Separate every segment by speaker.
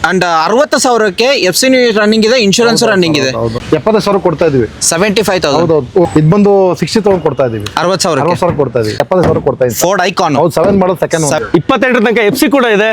Speaker 1: And 60,000ಕ್ಕೆ FC running ಇದೆ, insurance running ಇದೆ.
Speaker 2: 70,000 ಕೊಡ್ತಾ ಇದೀವಿ.
Speaker 1: 75,000.
Speaker 2: ಹೌದೌದು. ಇದು ಬಂದು 60,000 ಕೊಡ್ತಾ ಇದೀವಿ.
Speaker 1: 60,000
Speaker 2: ಕೊಡ್ತಾ ಇದೀವಿ. 70,000 ಕೊಡ್ತಾ ಇದೀವಿ.
Speaker 1: Ford icon.
Speaker 2: ಹೌದು, 7 ಮಾಡಲ್ ಸೆಕೆಂಡ್
Speaker 3: 22 ತನಕ FC ಕೂಡ ಇದೆ.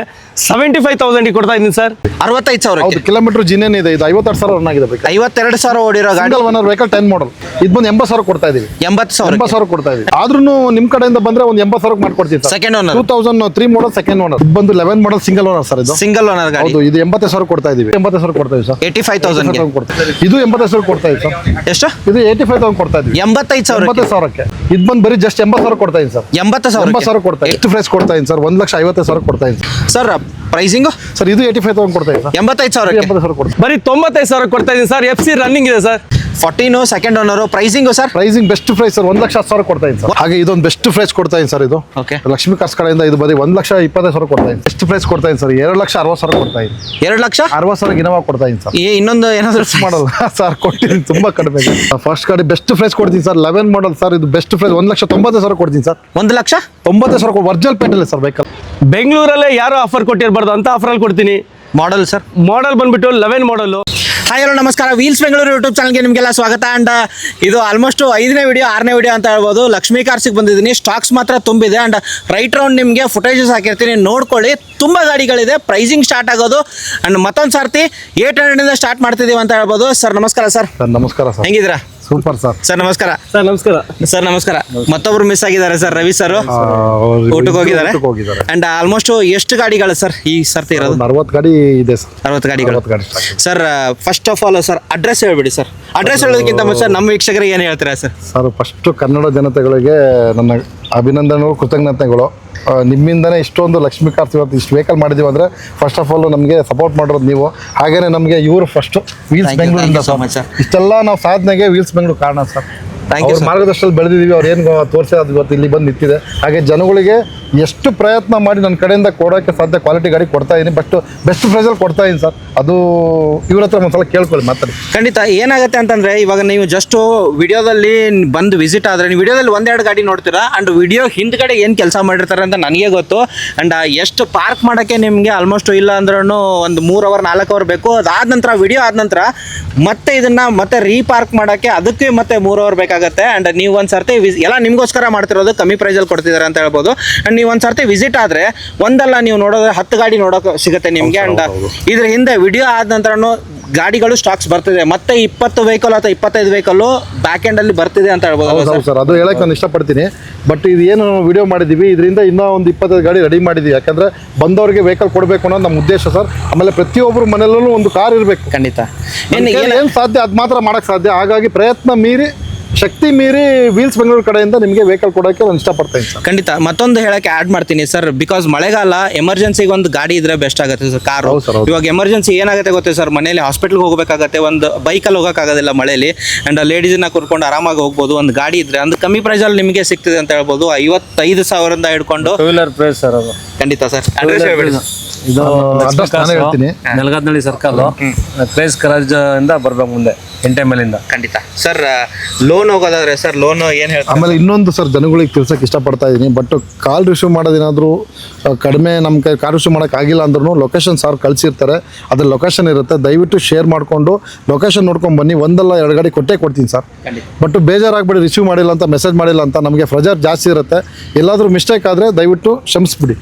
Speaker 3: 75,000 ಕೊಡ್ತಾ ಇದೀನಿ ಸರ್.
Speaker 1: 65,000.
Speaker 2: ಹೌದು, ಕಿಲೋಮೀಟರ್ ಜಿನೇನ್ ಇದೆ. ಇದು 52,000 ರನ್ ಆಗಿದೆ.
Speaker 1: 52,000 ಓಡಿರೋ ಗಾಡಿ.
Speaker 2: ಸಿಂಗಲ್ ಓನರ್ ವೆಹಿಕಲ್ 10 ಮಾಡಲ್. ಇದು ಬಂದು 80,000 ಕೊಡ್ತಾ ಇದೀವಿ.
Speaker 1: 80,000
Speaker 2: ಕೊಡ್ತಾ ಇದೀವಿ. ಆದ್ರೂ ನಿಮ್ ಕಡೆಯಿಂದ ಬಂದ್ರೆ ಒಂದು 80,000 ಮಾಡ್ಕೊಡ್ತೀವಿ ಸರ್.
Speaker 1: ಸೆಕೆಂಡ್ ಓನರ್
Speaker 2: 2003 ಮಾಡಲ್ ಸೆಕೆಂಡ್ ಓನರ್. ಇದು ಬಂದು 11 ಮಾಡಲ್ ಸಿಂಗಲ್ ಓನರ್ ಸರ್. ಇದು
Speaker 1: ಸಿಂಗಲ್ ಓನರ್ ಗಾಡಿ.
Speaker 2: ಹೌದು, ಇದು 80,000 ಕೊಡ್ತಾ ಇದೀವಿ. 80,000 ಕೊಡ್ತಾ ಇದೀವಿ ಸರ್.
Speaker 1: 85,000
Speaker 2: ಕೊಡ್ತಾ ಇದೀವಿ. ಇದು 80,000 ಕೊಡ್ತಾ ಇದೀವಿ ಸರ್.
Speaker 1: ಎಷ್ಟು?
Speaker 2: ಇದು 85,000 ಕೊಡ್ತಾ ಇದೀವಿ.
Speaker 1: 85,000.
Speaker 2: 80,000ಕ್ಕೆ ಇದು ಬಂದು ಬರೀ ಜಸ್ಟ್ 80,000 ಕೊಡ್ತಾ ಇದೀನಿ ಸರ್.
Speaker 1: 80,000
Speaker 2: ಕೊಡ್ತಾ ಎಷ್ಟು ಪ್ರೈಸ್ ಕೊಡ್ತಾ ಇದೀನಿ ಸರ್. 1,50,000 ಕೊಡ್ತಾ ಇದೀನಿ
Speaker 1: ಸರ್. ಪ್ರೈಸಿಂಗ್
Speaker 2: ಸರ್ ಇದು 85,000 ಕೊಡ್ತಾ ಇದೀನಿ ಸರ್.
Speaker 1: 85,000.
Speaker 2: 80,000 ಕೊಡ್ತಾ
Speaker 3: ಬರೀ 95,000 ಕೊಡ್ತಾ ಇದೀನಿ ಸರ್. FC ರನ್ನಿಂಗ್ ಇದೆ sir.
Speaker 1: 14 second owner. Pricing sir.
Speaker 2: Pricing best price sir. 1,10,000 ಕೊಡ್ತಾ ಇದೀನಿ ಸರ್. ಹಾಗೆ ಇದೊಂದು ಬೆಸ್ಟ್ ಪ್ರೈಸ್ ಕೊಡ್ತಾ ಇದೀನಿ ಸರ್. ಇದು
Speaker 1: ಓಕೆ.
Speaker 2: ಲಕ್ಷ್ಮೀ ಕಾರ್ಸ್ ಕಡೆಯಿಂದ ಇದು ಬರೀ 1,20,000 ಕೊಡ್ತಾ ಇದೀನಿ. ಬೆಸ್ಟ್ ಪ್ರೈಸ್ ಕೊಡ್ತಾ ಇದೀನಿ ಸರ್. 2,60,000 ಕೊಡ್ತಾ ಇದೀನಿ.
Speaker 1: 2,60,000
Speaker 2: ಇನೋವಾ ಕೊಡ್ತಾ ಇದೀನಿ ಸರ್.
Speaker 1: ಇನ್ನೊಂದು ಏನಾದ್ರು
Speaker 2: ಮಾಡಲ್ ಸರ್ ಕೊಡ್ತೀನಿ. ತುಂಬಾ ಕಡಿಮೆ. ಫಸ್ಟ್ ಗಾಡಿ ಬೆಸ್ಟ್ ಪ್ರೈಸ್ ಕೊಡ್ತೀನಿ ಸರ್. 11 model sir. ಇದು ಬೆಸ್ಟ್ ಪ್ರೈಸ್ 1,90,000 ಕೊಡ್ತೀನಿ ಸರ್.
Speaker 1: 1,90,000
Speaker 2: ಒರಿಜಿನಲ್ ಪೇಟೆಲ್ ಸರ್ ವೆಹಿಕಲ್.
Speaker 3: ಬೆಂಗಳೂರಲ್ಲೇ ಯಾರು ಆಫರ್ ಕೊಟ್ಟಿರಬಾರ್ದು ಅಂತ ಆಫರಲ್ಲಿ ಕೊಡ್ತೀನಿ.
Speaker 1: Model sir.
Speaker 3: ಮಾಡಲ್ ಬಂದ್ಬಿಟ್ಟು 11 ಮಾಡಲು.
Speaker 1: ಹಾಯ್ ಹಲೋ ನಮಸ್ಕಾರ. ವೀಲ್ಸ್ ಬೆಂಗಳೂರು ಯೂಟ್ಯೂಬ್ ಚಾನಲ್ಗೆ ನಿಮಗೆಲ್ಲ ಸ್ವಾಗತ. ಅಂಡ್ ಇದು ಆಲ್ಮೋಸ್ಟ್ 5ನೇ ವಿಡಿಯೋ 6ನೇ ವಿಡಿಯೋ ಅಂತ ಹೇಳ್ಬೋದು. ಲಕ್ಷ್ಮೀ ಕಾರ್ಸಿಗೆ ಬಂದಿದ್ದೀನಿ. ಸ್ಟಾಕ್ಸ್ ಮಾತ್ರ ತುಂಬಿದೆ. ಅಂಡ್ ರೈಟ್ ರೌಂಡ್ ನಿಮಗೆ ಫುಟೇಜಸ್ ಹಾಕಿರ್ತೀನಿ, ನೋಡ್ಕೊಳ್ಳಿ. ತುಂಬ ಗಾಡಿಗಳಿದೆ. ಪ್ರೈಸಿಂಗ್ ಸ್ಟಾರ್ಟ್ ಆಗೋದು ಅಂಡ್ ಮತ್ತೊಂದು ಸರ್ತಿ 800 ಸ್ಟಾರ್ಟ್ ಮಾಡ್ತಿದ್ದೀವಿ ಅಂತ ಹೇಳ್ಬೋದು. ಸರ್ ನಮಸ್ಕಾರ ಸರ್.
Speaker 2: ನಮಸ್ಕಾರ ಸರ್.
Speaker 1: ಹೆಂಗಿದ್ದೀರಾ?
Speaker 2: Super sir.
Speaker 1: ಸರ್ ನಮಸ್ಕಾರ.
Speaker 3: ಸರ್ ನಮಸ್ಕಾರ.
Speaker 1: ಸರ್ ನಮಸ್ಕಾರ. ಮತ್ತೊಬ್ರು ಮಿಸ್ ಆಗಿದ್ದಾರೆ ಸರ್, ರವಿ ಸರ್ ಊಟಕ್ಕೆ ಹೋಗಿದ್ದಾರೆ. ಅಂಡ್ ಆಲ್ಮೋಸ್ಟ್ ಎಷ್ಟು ಗಾಡಿಗಳು ಸರ್ ಈ ಸರ್ತಿ ಇರೋದು?
Speaker 2: 60 ಗಾಡಿ ಇದೆ ಸರ್.
Speaker 1: 60 ಗಾಡಿಗಳು sir. First of all sir address ಹೇಳ್ಬಿಡಿ ಸರ್. ಅಡ್ರೆಸ್ ಹೇಳೋದಕ್ಕಿಂತ ಮುಂಚೆ ನಮ್ಮ ವೀಕ್ಷಕರಿಗೆ ಏನು ಹೇಳ್ತೀರಾ ಸರ್?
Speaker 2: ಸರ್ ಫಸ್ಟ್ ಕನ್ನಡ ಜನತೆಗಳಿಗೆ ನನ್ನ ಅಭಿನಂದನೆಗಳು, ಕೃತಜ್ಞತೆಗಳು. ನಿಮ್ಮಿಂದನೇ ಇಷ್ಟೊಂದು ಲಕ್ಷ್ಮೀ ಕಾರ್ಸ್ ಇವತ್ತು ಇಷ್ಟು ವೆಹಿಕಲ್ ಮಾಡಿದೀವಿ ಅಂದರೆ ಫಸ್ಟ್ ಆಫ್ ಆಲ್ ನಮಗೆ ಸಪೋರ್ಟ್ ಮಾಡಿರೋದು ನೀವು. ಹಾಗೇನೆ ನಮಗೆ ಇವರು ಫಸ್ಟ್ ವೀಲ್ಸ್ ಬೆಂಗಳೂರಿಂದ ಇಷ್ಟೆಲ್ಲ ನಾವು ಸಾಧನೆಗೆ ವೀಲ್ಸ್ ಬೆಂಗಳೂರು ಕಾರಣ ಸರ್. ಮಾರ್ಗದರ್ಶನದಲ್ಲಿ ಬೆಳೆದಿದ್ದೀವಿ. ಅವ್ರು ಏನು ತೋರಿಸಿ ಅದು ಇವತ್ತು ಇಲ್ಲಿ ಬಂದು ನಿಂತಿದೆ. ಹಾಗೆ ಜನಗಳಿಗೆ ಎಷ್ಟು ಪ್ರಯತ್ನ ಮಾಡಿ ನನ್ನ ಕಡೆಯಿಂದ ಕೊಡೋಕ್ಕೆ ಸಾಧ್ಯ ಕ್ವಾಲಿಟಿ ಗಾಡಿ ಕೊಡ್ತಾ ಇದ್ದೀನಿ. ಬಟ್ ಬೆಸ್ಟ್ ಪ್ರೈಸಲ್ಲಿ ಕೊಡ್ತಾ ಇದ್ದೀನಿ ಸರ್. ಅದು ಇವ್ರ ಹತ್ರ ಒಂದ್ಸಲ ಕೇಳ್ಕೊಳ್ಳಿ ಮಾತಾಡಿ.
Speaker 1: ಖಂಡಿತ. ಏನಾಗುತ್ತೆ ಅಂತಂದರೆ ಇವಾಗ ನೀವು ಜಸ್ಟು ವಿಡಿಯೋದಲ್ಲಿ ಬಂದು ವಿಸಿಟ್ ಆದರೆ ನೀವು ವಿಡಿಯೋದಲ್ಲಿ 1-2 ಗಾಡಿ ನೋಡ್ತೀರಾ. ಆ್ಯಂಡ್ ವಿಡಿಯೋ ಹಿಂದ್ಗಡೆ ಏನು ಕೆಲಸ ಮಾಡಿರ್ತಾರೆ ಅಂತ ನನಗೆ ಗೊತ್ತು. ಆ್ಯಂಡ್ ಎಷ್ಟು ಪಾರ್ಕ್ ಮಾಡೋಕ್ಕೆ ನಿಮಗೆ ಆಲ್ಮೋಸ್ಟ್ ಇಲ್ಲ ಅಂದ್ರೂ ಒಂದು 3 ಅವರ್ 4 ಅವರ್ ಬೇಕು. ಅದಾದ ನಂತರ ವಿಡಿಯೋ ಆದ ನಂತರ ಮತ್ತೆ ಇದನ್ನು ಮತ್ತೆ ರೀಪಾರ್ಕ್ ಮಾಡೋಕ್ಕೆ ಅದಕ್ಕೆ ಮತ್ತೆ 3 ಅವರ್ ಬೇಕಾಗುತ್ತೆ. ಆ್ಯಂಡ್ ನೀವು ಒಂದು ಸರ್ತಿ ಎಲ್ಲ ನಿಮಗೋಸ್ಕರ ಮಾಡ್ತಿರೋದು, ಕಮ್ಮಿ ಪ್ರೈಸಲ್ಲಿ ಕೊಡ್ತಿದ್ದಾರೆ ಅಂತ ಹೇಳ್ಬೋದು. ಆ್ಯಂಡ್ ನೀವು ಒಂದು ಸರ್ತಿ ವಿಸಿಟ್ ಆದರೆ ಒಂದಲ್ಲ ನೀವು ನೋಡೋದ್ರೆ 10 ಗಾಡಿ ನೋಡೋಕೆ ಸಿಗುತ್ತೆ ನಿಮಗೆ. ಆ್ಯಂಡ್ ಇದ್ರ ಹಿಂದೆ ವಿಡಿಯೋ ಆದ ನಂತರನೂ ಗಾಡಿಗಳು ಸ್ಟಾಕ್ಸ್ ಬರ್ತಿದೆ. ಮತ್ತೆ 20 ವೆಹಿಕಲ್ ಅಥವಾ 25 ವೆಹಿಕಲ್ ಬ್ಯಾಕ್ ಎಂಡ್ ಅಲ್ಲಿ ಬರ್ತಿದೆ ಅಂತ ಹೇಳ್ಬೋದು
Speaker 2: ಸರ್. ಅದು ಹೇಳಕ್ಕೆ ನಾನು ಇಷ್ಟಪಡ್ತೀನಿ. ಬಟ್ ಇದು ಏನು ವಿಡಿಯೋ ಮಾಡಿದ್ದೀವಿ ಇದರಿಂದ ಇನ್ನೂ ಒಂದು 25 ಗಾಡಿ ರೆಡಿ ಮಾಡಿದ್ದೀವಿ. ಯಾಕಂದ್ರೆ ಬಂದವರಿಗೆ ವೆಹಿಕಲ್ ಕೊಡಬೇಕು ಅನ್ನೋದು ನಮ್ಮ ಉದ್ದೇಶ ಸರ್. ಆಮೇಲೆ ಪ್ರತಿಯೊಬ್ಬರು ಮನೆಯಲ್ಲೂ ಒಂದು ಕಾರ್ ಇರಬೇಕು.
Speaker 1: ಖಂಡಿತ.
Speaker 2: ಏನು ಸಾಧ್ಯ ಅದು ಮಾತ್ರ ಮಾಡೋಕ್ಕೆ ಸಾಧ್ಯ. ಹಾಗಾಗಿ ಪ್ರಯತ್ನ ಮೀರಿ, ಶಕ್ತಿ ಮೀರಿ ವೀಲ್ಸ್ ಬೆಂಗಳೂರು ಕಡೆಯಿಂದ ನಿಮಗೆ ವೆಹಿಕಲ್ ಕೊಡೋಕ್ಕೆ ನಾನು ಇಷ್ಟಪಡ್ತೀನಿ ಸರ್.
Speaker 1: ಖಂಡಿತ. ಮತ್ತೊಂದು ಹೇಳಕ್ಕೆ ಆ್ಯಡ್ ಮಾಡ್ತೀನಿ ಸರ್. ಬಿಕಾಸ್ ಮಳೆಗಾಲ, ಎಮರ್ಜೆನ್ಸಿಗೆ ಒಂದು ಗಾಡಿ ಇದ್ರೆ ಬೆಸ್ಟ್ ಆಗುತ್ತೆ ಸರ್. ಕಾರು ಇವಾಗ ಎಮರ್ಜೆನ್ಸಿ ಏನಾಗುತ್ತೆ ಗೊತ್ತೇ ಸರ್, ಮನೇಲಿ ಹಾಸ್ಪಿಟ್ಲ್ಗೆ ಹೋಗಬೇಕಾಗತ್ತೆ, ಒಂದು ಬೈಕಲ್ಲಿ ಹೋಗೋಕ್ಕಾಗೋದಿಲ್ಲ ಮಳೆಯಲ್ಲಿ. ಆ್ಯಂಡ್ ಲೇಡೀಸನ್ನ ಕರ್ಕೊಂಡು ಆರಾಮಾಗಿ ಹೋಗ್ಬೋದು. ಒಂದು ಗಾಡಿ ಇದ್ರೆ ಒಂದು ಕಮ್ಮಿ ಪ್ರೈಸಲ್ಲಿ ನಿಮಗೆ ಸಿಗ್ತಿದೆ ಅಂತ ಹೇಳ್ಬೋದು. 55,000 ಹಿಡ್ಕೊಂಡು
Speaker 3: ಟೂ-ವೀಲರ್ ಪ್ರೈಸ್ ಸರ್ ಅದು.
Speaker 1: ಖಂಡಿತ ಸರ್. ಅಡ್ರೆಸ್ ಹೇಳ್ಬಿಡಿ.
Speaker 3: ಇದು
Speaker 2: ಹೇಳ್ತೀನಿ.
Speaker 3: ನೆಲಗದ್ನಳ್ಳಿ ಸರ್ಕಲ್, ಕ್ರೇಜ್ ಕರಾಜ್ ಇಂದ ಬರ್ಬೇಕು ಮುಂದೆ ಮೇಲಿಂದ.
Speaker 1: ಖಂಡಿತ ಸರ್. ಲೋನ್ ಹೋಗೋದಾದ್ರೆ ಸರ್ ಲೋನ್ ಏನು ಹೇಳ್ತಾರೆ?
Speaker 2: ಆಮೇಲೆ ಇನ್ನೊಂದು ಸರ್, ಜನಗಳಿಗೆ ತಿಳ್ಸಕ್ಕೆ ಇಷ್ಟಪಡ್ತಾ ಇದ್ದೀನಿ. ಬಟ್ ಕಾಲ್ ರಿಸೀವ್ ಮಾಡೋದೇನಾದರೂ ಕಡಿಮೆ ನಮ್ಮ ಕಾಲ್ ರಿಸೀವ್ ಮಾಡೋಕ್ಕಾಗಿಲ್ಲ ಅಂದ್ರೂ ಲೊಕೇಶನ್ ಸಾರ್ ಕಳಿಸಿರ್ತಾರೆ. ಅದ್ರ ಲೊಕೇಶನ್ ಇರುತ್ತೆ. ದಯವಿಟ್ಟು ಶೇರ್ ಮಾಡಿಕೊಂಡು ಲೊಕೇಶನ್ ನೋಡ್ಕೊಂಡು ಬನ್ನಿ. 1-2 ಗಾಡಿ ಕೊಟ್ಟೇ ಕೊಡ್ತೀನಿ ಸರ್. ಬಟ್ ಬೇಜಾರಾಗ್ಬಿಡಿ, ರಿಸೀವ್ ಮಾಡಿಲ್ಲ ಅಂತ, ಮೆಸೇಜ್ ಮಾಡಿಲ್ಲ ಅಂತ. ನಮಗೆ ಪ್ರೆಜರ್ ಜಾಸ್ತಿ ಇರುತ್ತೆ. ಎಲ್ಲಾದರೂ ಮಿಸ್ಟೇಕ್ ಆದರೆ ದಯವಿಟ್ಟು ಕ್ಷಮಿಸ್ಬಿಡಿ.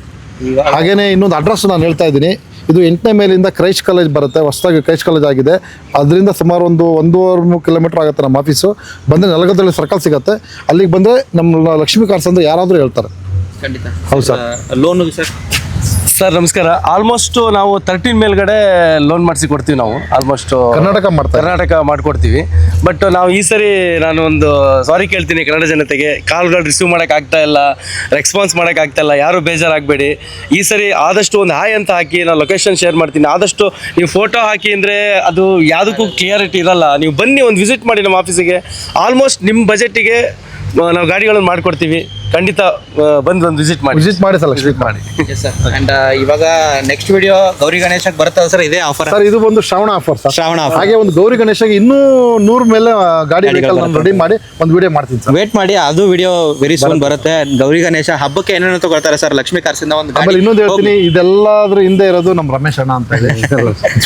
Speaker 2: ಹಾಗೆಯೇ ಇನ್ನೊಂದು ಅಡ್ರೆಸ್ ನಾನು ಹೇಳ್ತಾ ಇದ್ದೀನಿ. ಇದು 8ನೇ ಮೇಲಿಂದ ಕ್ರೈಸ್ಟ್ ಕಾಲೇಜ್ ಬರುತ್ತೆ. ಹೊಸದಾಗಿ ಕ್ರೈಸ್ಟ್ ಕಾಲೇಜ್ ಆಗಿದೆ. ಅದರಿಂದ ಸುಮಾರು 1.5-3 ಕಿಲೋಮೀಟರ್ ಆಗುತ್ತೆ ನಮ್ಮ ಆಫೀಸು. ಬಂದರೆ ನೆಲಗದ್ನಳ್ಳಿ ಸರ್ಕಲ್ ಸಿಗುತ್ತೆ. ಅಲ್ಲಿಗೆ ಬಂದರೆ ನಮ್ಮ ಲಕ್ಷ್ಮೀ ಕಾರ್ಸ್ ಅಂತ ಯಾರಾದರೂ ಹೇಳ್ತಾರೆ.
Speaker 1: ಖಂಡಿತ.
Speaker 2: ಹೌದು ಸರ್.
Speaker 1: Loan sir.
Speaker 3: ಸರ್ ನಮಸ್ಕಾರ. ಆಲ್ಮೋಸ್ಟ್ ನಾವು 13 ಮೇಲ್ಗಡೆ ಲೋನ್ ಮಾಡಿಸಿ ಕೊಡ್ತೀವಿ ನಾವು. ಆಲ್ಮೋಸ್ಟ್ ಕರ್ನಾಟಕ ಮಾಡಿಕೊಡ್ತೀವಿ. ಬಟ್ ನಾವು ಈ ಸರಿ ನಾನು ಒಂದು ಸಾರಿ ಕೇಳ್ತೀನಿ ಕನ್ನಡ ಜನತೆಗೆ. ಕಾಲ್ಗಳು ರಿಸೀವ್ ಮಾಡೋಕ್ಕಾಗ್ತಾ ಇಲ್ಲ, ರೆಸ್ಪಾನ್ಸ್ ಮಾಡೋಕ್ಕಾಗ್ತಾ ಇಲ್ಲ. ಯಾರು ಬೇಜಾರಾಗಬೇಡಿ. ಈ ಸರಿ ಆದಷ್ಟು ಒಂದು ಹಾಯ್ ಅಂತ ಹಾಕಿ ನಾನು ಲೊಕೇಶನ್ ಶೇರ್ ಮಾಡ್ತೀನಿ. ಆದಷ್ಟು ನೀವು ಫೋಟೋ ಹಾಕಿ ಅಂದರೆ ಅದು ಯಾವುದಕ್ಕೂ ಕ್ಲಿಯರಿಟಿ ಇರಲ್ಲ. ನೀವು ಬನ್ನಿ, ಒಂದು ವಿಸಿಟ್ ಮಾಡಿ ನಮ್ಮ ಆಫೀಸಿಗೆ. ಆಲ್ಮೋಸ್ಟ್ ನಿಮ್ಮ ಬಜೆಟಿಗೆ ನಾವು ಗಾಡಿಗಳನ್ನು ಮಾಡಿಕೊಡ್ತೀವಿ. ಖಂಡಿತ ಬಂದು ಒಂದು ವಿಸಿಟ್ ಮಾಡಿ.
Speaker 2: ವಿಸಿಟ್ ಮಾಡಿ ಸರ್ ಲಕ್ಷ್ಮಿ ಮಾಡಿ
Speaker 1: ಸರ್ ಅಂಡ್ ಇವಾಗ ನೆಕ್ಸ್ಟ್ ವಿಡಿಯೋ ಗೌರಿ ಗಣೇಶಕ್ಕೆ ಬರ್ತದೆ ಸರ್, ಇದೇ ಆಫರ್.
Speaker 2: ಸರ್ ಇದು ಒಂದು Shravana offer sir.
Speaker 1: Shravana offer.
Speaker 2: ಹಾಗೆ ಒಂದು ಗೌರಿ ಗಣೇಶಗೆ ಇನ್ನೂ 100 ಮೇಲೆ ಗಾಡಿ ವೆಹಿಕಲ್ ರೆಡಿ ಮಾಡಿ ಒಂದು ವಿಡಿಯೋ ಮಾಡ್ತೀನಿ ಸರ್.
Speaker 1: ವೇಟ್ ಮಾಡಿ, ಅದು ವಿಡಿಯೋ ವೆರಿ ಸೂನ್ ಬರುತ್ತೆ. ಗೌರಿ ಗಣೇಶ ಹಬ್ಬಕ್ಕೆ ಏನೇನು ತಗೊಳ್ತಾರೆ ಸರ್ ಲಕ್ಷ್ಮೀ ಕಾರ್ಸಿಂದ ಒಂದು
Speaker 2: ಆಮೇಲೆ ಇನ್ನೊಂದು ಹೇಳ್ತೀನಿ, ಇದೆಲ್ಲದ್ರ ಹಿಂದೆ ಇರೋದು ನಮ್ಮ ರಮೇಶ್ ಅಣ್ಣ ಅಂತ ಇದೆ.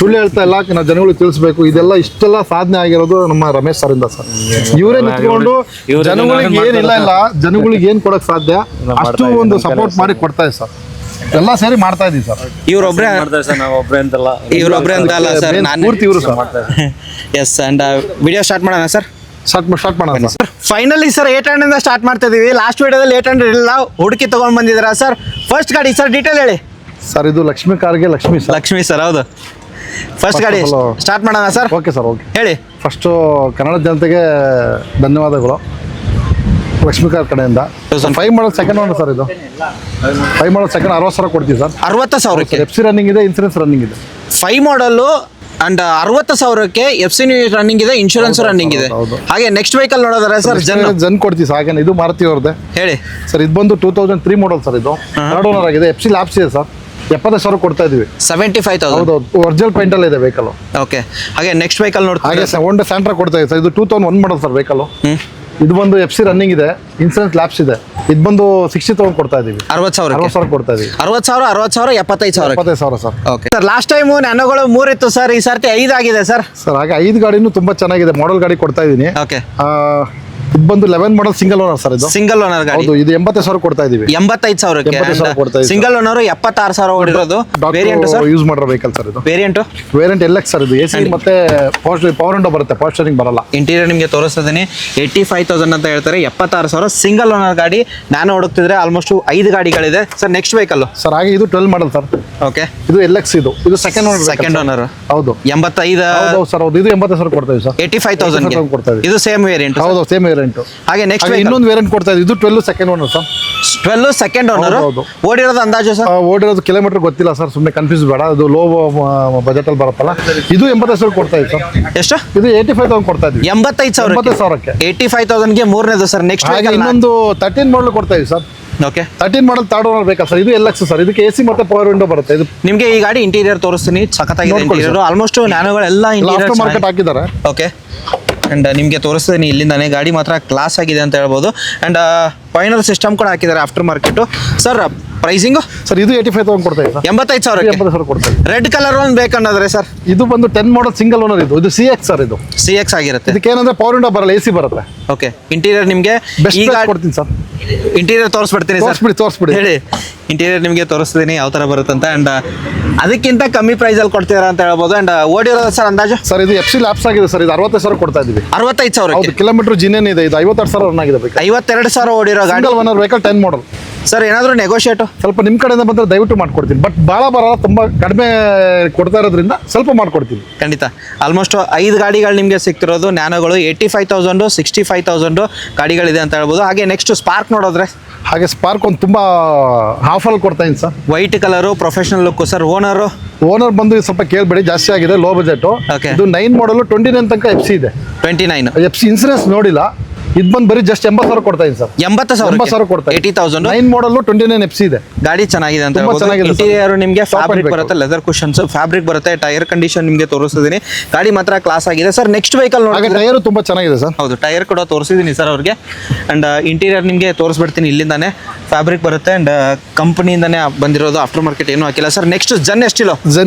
Speaker 2: ಸುಳ್ಳು ಹೇಳ್ತಾ ಇಲ್ಲ, ನಾವು ಜನಗಳಿಗೆ ತಿಳಿಸ್ಬೇಕು. ಇದೆಲ್ಲ ಇಷ್ಟೆಲ್ಲ ಸಾಧನೆ ಆಗಿರೋದು ನಮ್ಮ ರಮೇಶ್ ಸರ್ ಇಂದ ಸರ್. ಇವರೇ ನಿಂತ್ಕೊಂಡು ಜನಗಳಿಗೆ ಏನಿಲ್ಲ ಇಲ್ಲ ಜನಗಳಿಗೆ ಏನ್ ಕೊಡಕ್ ಸಾಧ್ಯ ಅಷ್ಟು ಒಂದು ಸಪೋರ್ಟ್ ಮಾಡಿ ಕೊಡ್ತಾ ಇದೆ ಸರ್. ಎಲ್ಲ ಸೇರಿ ಮಾಡ್ತಾ ಇದೀವಿ ಸರ್.
Speaker 1: ಇವ್ರೊಬ್ರೆ ಇವ್ರೊಬ್ರೆ ಅಂತ ಅಲ್ಲ ಸರ್, ನಾನು
Speaker 2: ಪೂರ್ತಿ ಇವರು sir.
Speaker 1: Yes and video start ಮಾಡೋಣ ಸರ್.
Speaker 2: ಸ್ಟಾರ್ಟ್ ಮಾಡೋಣ ಸರ್.
Speaker 1: ಫೈನಲಿ ಸರ್ 800 ಇಂದ ಸ್ಟಾರ್ಟ್ ಮಾಡ್ತಾ ಇದೀವಿ. ಲಾಸ್ಟ್ ವಿಡಿಯೋದಲ್ಲಿ 800 ಇಲ್ಲ, ಹುಡುಕಿ ತಗೊಂಡ್ ಬಂದಿದ್ದೀರಾ ಸರ್. ಫಸ್ಟ್ ಗಾಡಿ ಸರ್ ಡೀಟೇಲ್ ಹೇಳಿ
Speaker 2: ಸರ್. ಇದು ಲಕ್ಷ್ಮಿ ಕಾರ್ಗೆ ಲಕ್ಷ್ಮಿ ಸರ್.
Speaker 1: ಲಕ್ಷ್ಮಿ ಸರ್, ಹೌದು. ಫಸ್ಟ್ ಗಾಡಿ ಸ್ಟಾರ್ಟ್ ಮಾಡೋಣ ಸರ್.
Speaker 2: ಓಕೆ ಸರ್, ಓಕೆ
Speaker 1: ಹೇಳಿ.
Speaker 2: ಫಸ್ಟು ಕನ್ನಡ ಜನತೆಗೆ ಧನ್ಯವಾದಗಳು ಲಕ್ಷ್ಮಿ ಕಾರ್ ಕಡೆಯಿಂದ. 5 ಮಾಡಲ್ ಸೆಕೆಂಡ್ ಓನರ್ ಸರ್. ಇದು 5 ಮಾಡಲ್ ಸೆಕೆಂಡ್ 60,000 ಕೊಡ್ತೀವಿ ಸರ್.
Speaker 1: 60,000ಕ್ಕೆ
Speaker 2: FC ರನ್ನಿಂಗ್ ಇದೆ, ಇನ್ಸೂರೆನ್ಸ್ ರನ್ನಿಂಗ್ ಇದೆ.
Speaker 1: 5 ಮಾಡಲ್ಲು ಅಂಡ್ 60,000ಕ್ಕೆ FC ರನ್ನಿಂಗ್ ಇದೆ, ಇನ್ಶೂರೆನ್ಸ್ ರನ್ನಿಂಗ್ ಇದೆ.
Speaker 2: ಹೌದು.
Speaker 1: ಹಾಗೆ ನೆಕ್ಸ್ಟ್ ವೆಹಿಕಲ್ ನೋಡೋದಾರೆ ಸರ್
Speaker 2: ಜನ್ ಕೊಡ್ತೀವಿ ಸರ್. ಹಾಗೆ ಇದು ಮಾರುತಿ ಅವ್ರದ್ದೇ.
Speaker 1: ಹೇಳಿ
Speaker 2: ಸರ್ ಇದು ಬಂದು 2003 ಮಾಡಲ್ ಸರ್. ಇದು ಥರ್ಡ್ ಓನರ್ ಆಗಿದೆ. FC ಲ್ಯಾಪ್ಸ್ ಇದೆ ಸರ್. 70,000 ಕೊಡ್ತಾ ಇದೀವಿ.
Speaker 1: 75,000.
Speaker 2: ಹೌದು, ಒರಿಜಿನಲ್ ಪೇಂಟ್ ಅಲ್ಲಿ ಇದೆ ವೆಹಿಕಲ್.
Speaker 1: ಓಕೆ. ಹಾಗೆ ನೆಕ್ಸ್ಟ್ ವೆಹಿಕಲ್
Speaker 2: ಹಾಗೆ
Speaker 1: ನೋಡ್ತೀವಿ.
Speaker 2: ಹೋಂಡಾ ಸ್ಯಾಂಟ್ರಾ ಕೊಡ್ತಾ ಇದೆ ಸರ್. ಇದು 2001 ಮಾಡಲ್ ಸರ್ ವೆಹಿಕಲ್. ಇದು ಬಂದು FC ರನ್ನಿಂಗ್ ಇದೆ, ಇನ್ಸೂರೆನ್ಸ್ ಲ್ಯಾಪ್ಸ್ ಇದೆ. ಇದು ಬಂದು 60,000 ಕೊಡ್ತಾ ಇದೀವಿ.
Speaker 1: 60,000
Speaker 2: ಕೊಡ್ತಾ ಇದೀವಿ.
Speaker 1: 60,000, 75,000.
Speaker 2: 75,000 sir.
Speaker 1: Okay sir, last time ನ್ಯಾನೋಗಳು 3 ಇತ್ತು ಸರ್, ಈ ಸರ್ತಿ 5 ಆಗಿದೆ ಸರ್.
Speaker 2: ಸರ್ ಹಾಗೆ 5 ಗಾಡಿನೂ ತುಂಬಾ ಚೆನ್ನಾಗಿದೆ. ಮಾಡೆಲ್ ಗಾಡಿ ಕೊಡ್ತಾ ಇದೀನಿ.
Speaker 1: ಓಕೆ.
Speaker 2: ಇದು ಬಂದು 11 ಮಾಡಲ್ ಸಿಂಗಲ್ ಓನರ್ ಸರ್. ಇದು
Speaker 1: ಸಿಂಗಲ್ ಓನರ್ ಗಾಡಿ.
Speaker 2: ಹೌದು, ಇದು 80,000 ಕೊಡ್ತಾ ಇದೀವಿ.
Speaker 1: 85,000ಕ್ಕೆ
Speaker 2: 85,000 ಕೊಡ್ತಾ ಇದೀವಿ.
Speaker 1: ಸಿಂಗಲ್ ಓನರ್ 76,000 ಓಡಿರೋದು. ವೇರಿಯಂಟ್ ಸರ್,
Speaker 2: ಯೂಸ್ ಮಾಡಿರೋ ವೆಹಿಕಲ್ ಸರ್. ಇದು
Speaker 1: ವೇರಿಯಂಟ್
Speaker 2: LX ಸರ್. ಇದು AC ಮತ್ತೆ ಪವರ್ ವಿಂಡೋ ಬರುತ್ತೆ, ಪವರ್ ಸ್ಟೀರಿಂಗ್ ಬರಲ್ಲ.
Speaker 1: ಇಂಟೀರಿಯರ್ ನಿಮಗೆ ತೋರಿಸ್ತಿದ್ದೀನಿ. 85,000 ಅಂತ ಹೇಳ್ತಾರೆ. 76,000 ಸಿಂಗಲ್ ಓನರ್ ಗಾಡಿ. ನಾನು ಹುಡುಕ್ತಿದ್ರೆ ಆಲ್ಮೋಸ್ಟ್ 5 ಗಾಡಿಗಳಿದೆ ಸರ್. ನೆಕ್ಸ್ಟ್ ವೆಹಿಕಲ್
Speaker 2: ಸರ್ ಹಾಗೆ ಇದು 12 ಮಾಡಲ್ ಸರ್.
Speaker 1: ಓಕೆ.
Speaker 2: ಇದು LX. ಇದು ಸೆಕೆಂಡ್ ಓನರ್.
Speaker 1: Second owner.
Speaker 2: ಹೌದು,
Speaker 1: 85.
Speaker 2: ಹೌದು ಸರ್. ಹೌದು, ಇದು 80,000 ಕೊಡ್ತಾ ಇದೀವಿ ಸರ್.
Speaker 1: 85,000
Speaker 2: ಕೊಡ್ತಾ ಇದೀವಿ.
Speaker 1: ಇದು ಸೇಮ್ ವೇರಿಯಂಟ್.
Speaker 2: ಹೌದು, ಸೇಮ್ ವೇರಿಯಂಟ್.
Speaker 1: ಹಾಗೆ ನೆಕ್ಸ್ಟ್
Speaker 2: ಇನ್ನೊಂದು ವೇರಿಯಂಟ್ ಕೊಡ್ತಾ ಇದೀವಿ. ಇದು 12 second owner sir.
Speaker 1: 12 second owner.
Speaker 2: ಹೌದು.
Speaker 1: ಓಡಿರೋದು ಅಂದಾಜು ಸರ್?
Speaker 2: ಓಡಿರೋದು ಕಿಲೋಮೀಟರ್ ಗೊತ್ತಿಲ್ಲ ಸರ್, ಸುಮ್ಮನೆ ಕನ್ಫ್ಯೂಸ್ ಬೇಡ. ಅದು ಲೋ ಬಜೆಟ್ ಅಲ್ಲಿ ಬರುತ್ತಲ್ಲ. ಇದು 80,000 ಕೊಡ್ತಾ ಇದೀವಿ ಸರ್.
Speaker 1: ಎಷ್ಟು?
Speaker 2: ಇದು 85,000 ಕೊಡ್ತಾ ಇದೀವಿ.
Speaker 1: 85,000.
Speaker 2: 85,000ಕ್ಕೆ
Speaker 1: 85,000ಗೆ ಮೂರನೇದು ಸರ್. ನೆಕ್ಸ್ಟ್
Speaker 2: ಹಾಗೆ ಇನ್ನೊಂದು 13 ಮಾಡಲ್ ಕೊಡ್ತಾ ಇದೀವಿ sir.
Speaker 1: Okay.
Speaker 2: 13 model third owner ಬೇಕಾ ಸರ್. ಇದು LX ಸರ್. ಇದಕ್ಕೆ AC ಮತ್ತೆ ಪವರ್ ವಿಂಡೋ ಬರುತ್ತೆ. ಇದು
Speaker 1: ನಿಮಗೆ ಈ ಗಾಡಿ ಇಂಟೀರಿಯರ್ ತೋರಿಸ್ತೀನಿ, ಸಖತ್ತಾಗಿದೆ ಇಂಟೀರಿಯರ್. ಆಲ್ಮೋಸ್ಟ್ ನ್ಯಾನೋಗಳೆಲ್ಲ
Speaker 2: ಆಫ್ಟರ್
Speaker 1: ಇಂಟೀರಿಯರ್
Speaker 2: ಮಾರ್ಕೆಟ್ ಹಾಕಿದ್ದಾರೆ.
Speaker 1: ಓಕೆ. ಆ್ಯಂಡ್ ನಿಮಗೆ ತೋರಿಸ್ತೀನಿ ಇಲ್ಲಿಂದಾನೆ. ಗಾಡಿ ಮಾತ್ರ ಕ್ಲಾಸ್ ಆಗಿದೆ ಅಂತ ಹೇಳ್ಬೋದು. ಆ್ಯಂಡ್ ಫೈನಲ್ ಸಿಸ್ಟಮ್ ಕೂಡ ಹಾಕಿದ್ದಾರೆ after market. Sir pricing
Speaker 2: sir ಇದು 85,000 ಕೊಡ್ತಾ ಇದೆ ಸರ್.
Speaker 1: 85,000.
Speaker 2: 80,000 ಕೊಡ್ತಾ ಇದೆ.
Speaker 1: ರೆಡ್ ಕಲರ್ ಒಂದು ಬೇಕನ್ನೋದ್ರೆ ಸರ್?
Speaker 2: ಇದು ಬಂದು 10 ಮಾಡಲ್ ಸಿಂಗಲ್ ಓನರ್. ಇದು CX ಸರ್. ಇದು
Speaker 1: CX ಆಗಿರುತ್ತೆ.
Speaker 2: ಇದಕ್ಕೆ ಏನಂದ್ರೆ ಪವರ್ ವಿಂಡೋ ಬರಲ್ಲ, AC ಬರುತ್ತೆ.
Speaker 1: ಓಕೆ. ಇಂಟೀರಿಯರ್ ನಿಮಗೆ
Speaker 2: ಬೆಸ್ಟ್
Speaker 1: ಈಗ
Speaker 2: ಕೊಡ್ತೀನಿ ಸರ್.
Speaker 1: ಇಂಟೀರಿಯರ್ ತೋರಿಸ್ಬಿಡ್ತೀನಿ ಸರ್.
Speaker 2: ತೋರಿಸ್ಬಿಡಿ.
Speaker 1: ಹೇಳಿ. ಇಂಟೀರಿಯರ್ ನಿಮಗೆ ತೋರಿಸ್ತೀನಿ ಯಾವ ಥರ ಬರುತ್ತೆ ಅಂತ. ಆ್ಯಂಡ್ ಅದಕ್ಕಿಂತ ಕಮ್ಮಿ ಪ್ರೈಸಲ್ಲಿ ಕೊಡ್ತೀರಾ ಅಂತ ಹೇಳ್ಬೋದು. ಆ್ಯಂಡ್ ಓಡಿರೋದು ಸರ್ ಅಂದಾಜು?
Speaker 2: ಸರ್ ಇದು FC ಲ್ಯಾಪ್ಸ್ ಆಗಿದೆ ಸರ್. ಇದು 65,000 ಕೊಡ್ತಾ ಇದೀವಿ.
Speaker 1: 65,000.
Speaker 2: ಹೌದು, ಕಿಲೋಮೀಟರ್ ಜಿನೇನ್ ಇದೆ. ಇದು 52,000 ರನ್ ಆಗಿದೆ.
Speaker 1: 52,000 ಓಡಿರೋ ಗಾಡಿ.
Speaker 2: Single owner vehicle 10 model
Speaker 1: sir. ಏನಾದರೂ ನೆಗೋಷಿಯೇಟು
Speaker 2: ಸ್ವಲ್ಪ ನಿಮ್ಮ ಕಡೆಯಿಂದ ಬಂದರೆ ದಯವಿಟ್ಟು ಮಾಡ್ಕೊಡ್ತೀನಿ. ಬಟ್ ಭಾಳ ಬರಲ್ಲ, ತುಂಬ ಕಡಿಮೆ ಕೊಡ್ತಾ ಇರೋದ್ರಿಂದ ಸ್ವಲ್ಪ ಮಾಡ್ಕೊಡ್ತೀನಿ
Speaker 1: ಖಂಡಿತ. ಆಲ್ಮೋಸ್ಟ್ 5 ಗಾಡಿಗಳು ನಿಮಗೆ ಸಿಗ್ತಿರೋದು ನ್ಯಾನೋಗಳು. 85,000, 65,000 ಗಾಡಿಗಳಿದೆ ಅಂತ ಹೇಳ್ಬೋದು. ಹಾಗೆ ನೆಕ್ಸ್ಟ್ ಸ್ಪಾರ್ಕ್ ನೋಡಿದ್ರೆ?
Speaker 2: ಹಾಗೆ ಸ್ಪಾರ್ಕ್ ಒಂದು ತುಂಬ ಆಫರಲ್ಲಿ ಕೊಡ್ತಾ ಇದ್ದೀನಿ sir.
Speaker 1: White colour, professional look sir.
Speaker 2: Owner ಬಂದು ಸ್ವಲ್ಪ ಕೇಳಬೇಡಿ, ಜಾಸ್ತಿ ಆಗಿದೆ, ಲೋ ಬಜೆಟ್.
Speaker 1: Okay.
Speaker 2: ಇದು 9 ಮಾಡಲ್ 29 ತನಕ FC ಇದೆ.
Speaker 1: 29.
Speaker 2: FC ಇನ್ಸೂರೆನ್ಸ್ ನೋಡಿಲ್ಲ. ಇದು ಬಂದು ಬರೀ ಜಸ್ಟ್ 80,000 ಕೊಡ್ತಾ ಇದ್ದೀನಿ ಸರ್.
Speaker 1: 80,000
Speaker 2: ಕೊಡ್ತಾ
Speaker 1: 80,000.
Speaker 2: 9 ಮಾಡಲ್ 29 FC ಇದೆ.
Speaker 1: ಗಾಡಿ ಚೆನ್ನಾಗಿದೆ ಅಂತ
Speaker 2: ತುಂಬಾ ಚೆನ್ನಾಗಿದೆ ಸರ್.
Speaker 1: ಇಂಟೀರಿಯರ್ ನಿಮಗೆ
Speaker 2: Top
Speaker 1: ಫ್ಯಾಬ್ರಿಕ್
Speaker 2: and
Speaker 1: ಬರುತ್ತೆ, ಲೆದರ್ ಕುಷನ್ಸ್ ಫ್ಯಾಬ್ರಿಕ್ ಬರುತ್ತೆ. ಟೈರ್ ಕಂಡೀಷನ್ ನಿಮಗೆ ತೋರಿಸಿದ್ದೀನಿ. ಗಾಡಿ ಮಾತ್ರ ಕ್ಲಾಸ್ ಆಗಿದೆ ಸರ್. ನೆಕ್ಸ್ಟ್ ವೆಹಿಕಲ್
Speaker 2: ಹಾಗೆ
Speaker 1: ನೋಡಿ.
Speaker 2: ಟೈರು ತುಂಬ ಚೆನ್ನಾಗಿದೆ ಸರ್.
Speaker 1: ಹೌದು, ಟೈರ್ ಕೂಡ ತೋರಿಸಿದ್ದೀನಿ ಸರ್ ಅವ್ರಿಗೆ. ಆ್ಯಂಡ್ ಇಂಟೀರಿಯರ್ ನಿಮಗೆ ತೋರಿಸ್ಬಿಡ್ತೀನಿ. ಇಲ್ಲಿಂದಾನೆ ಫ್ಯಾಬ್ರಿಕ್ ಬರುತ್ತೆ. ಆ್ಯಂಡ್ ಕಂಪನಿಯಿಂದಾನೆ ಬಂದಿರೋದು, ಆಫ್ಟರ್ ಮಾರ್ಕೆಟ್ ಏನೂ ಹಾಕಿಲ್ಲ ಸರ್. ನೆಕ್ಸ್ಟ್ ಜನ್ ಎಷ್ಟಿಲ್ಲ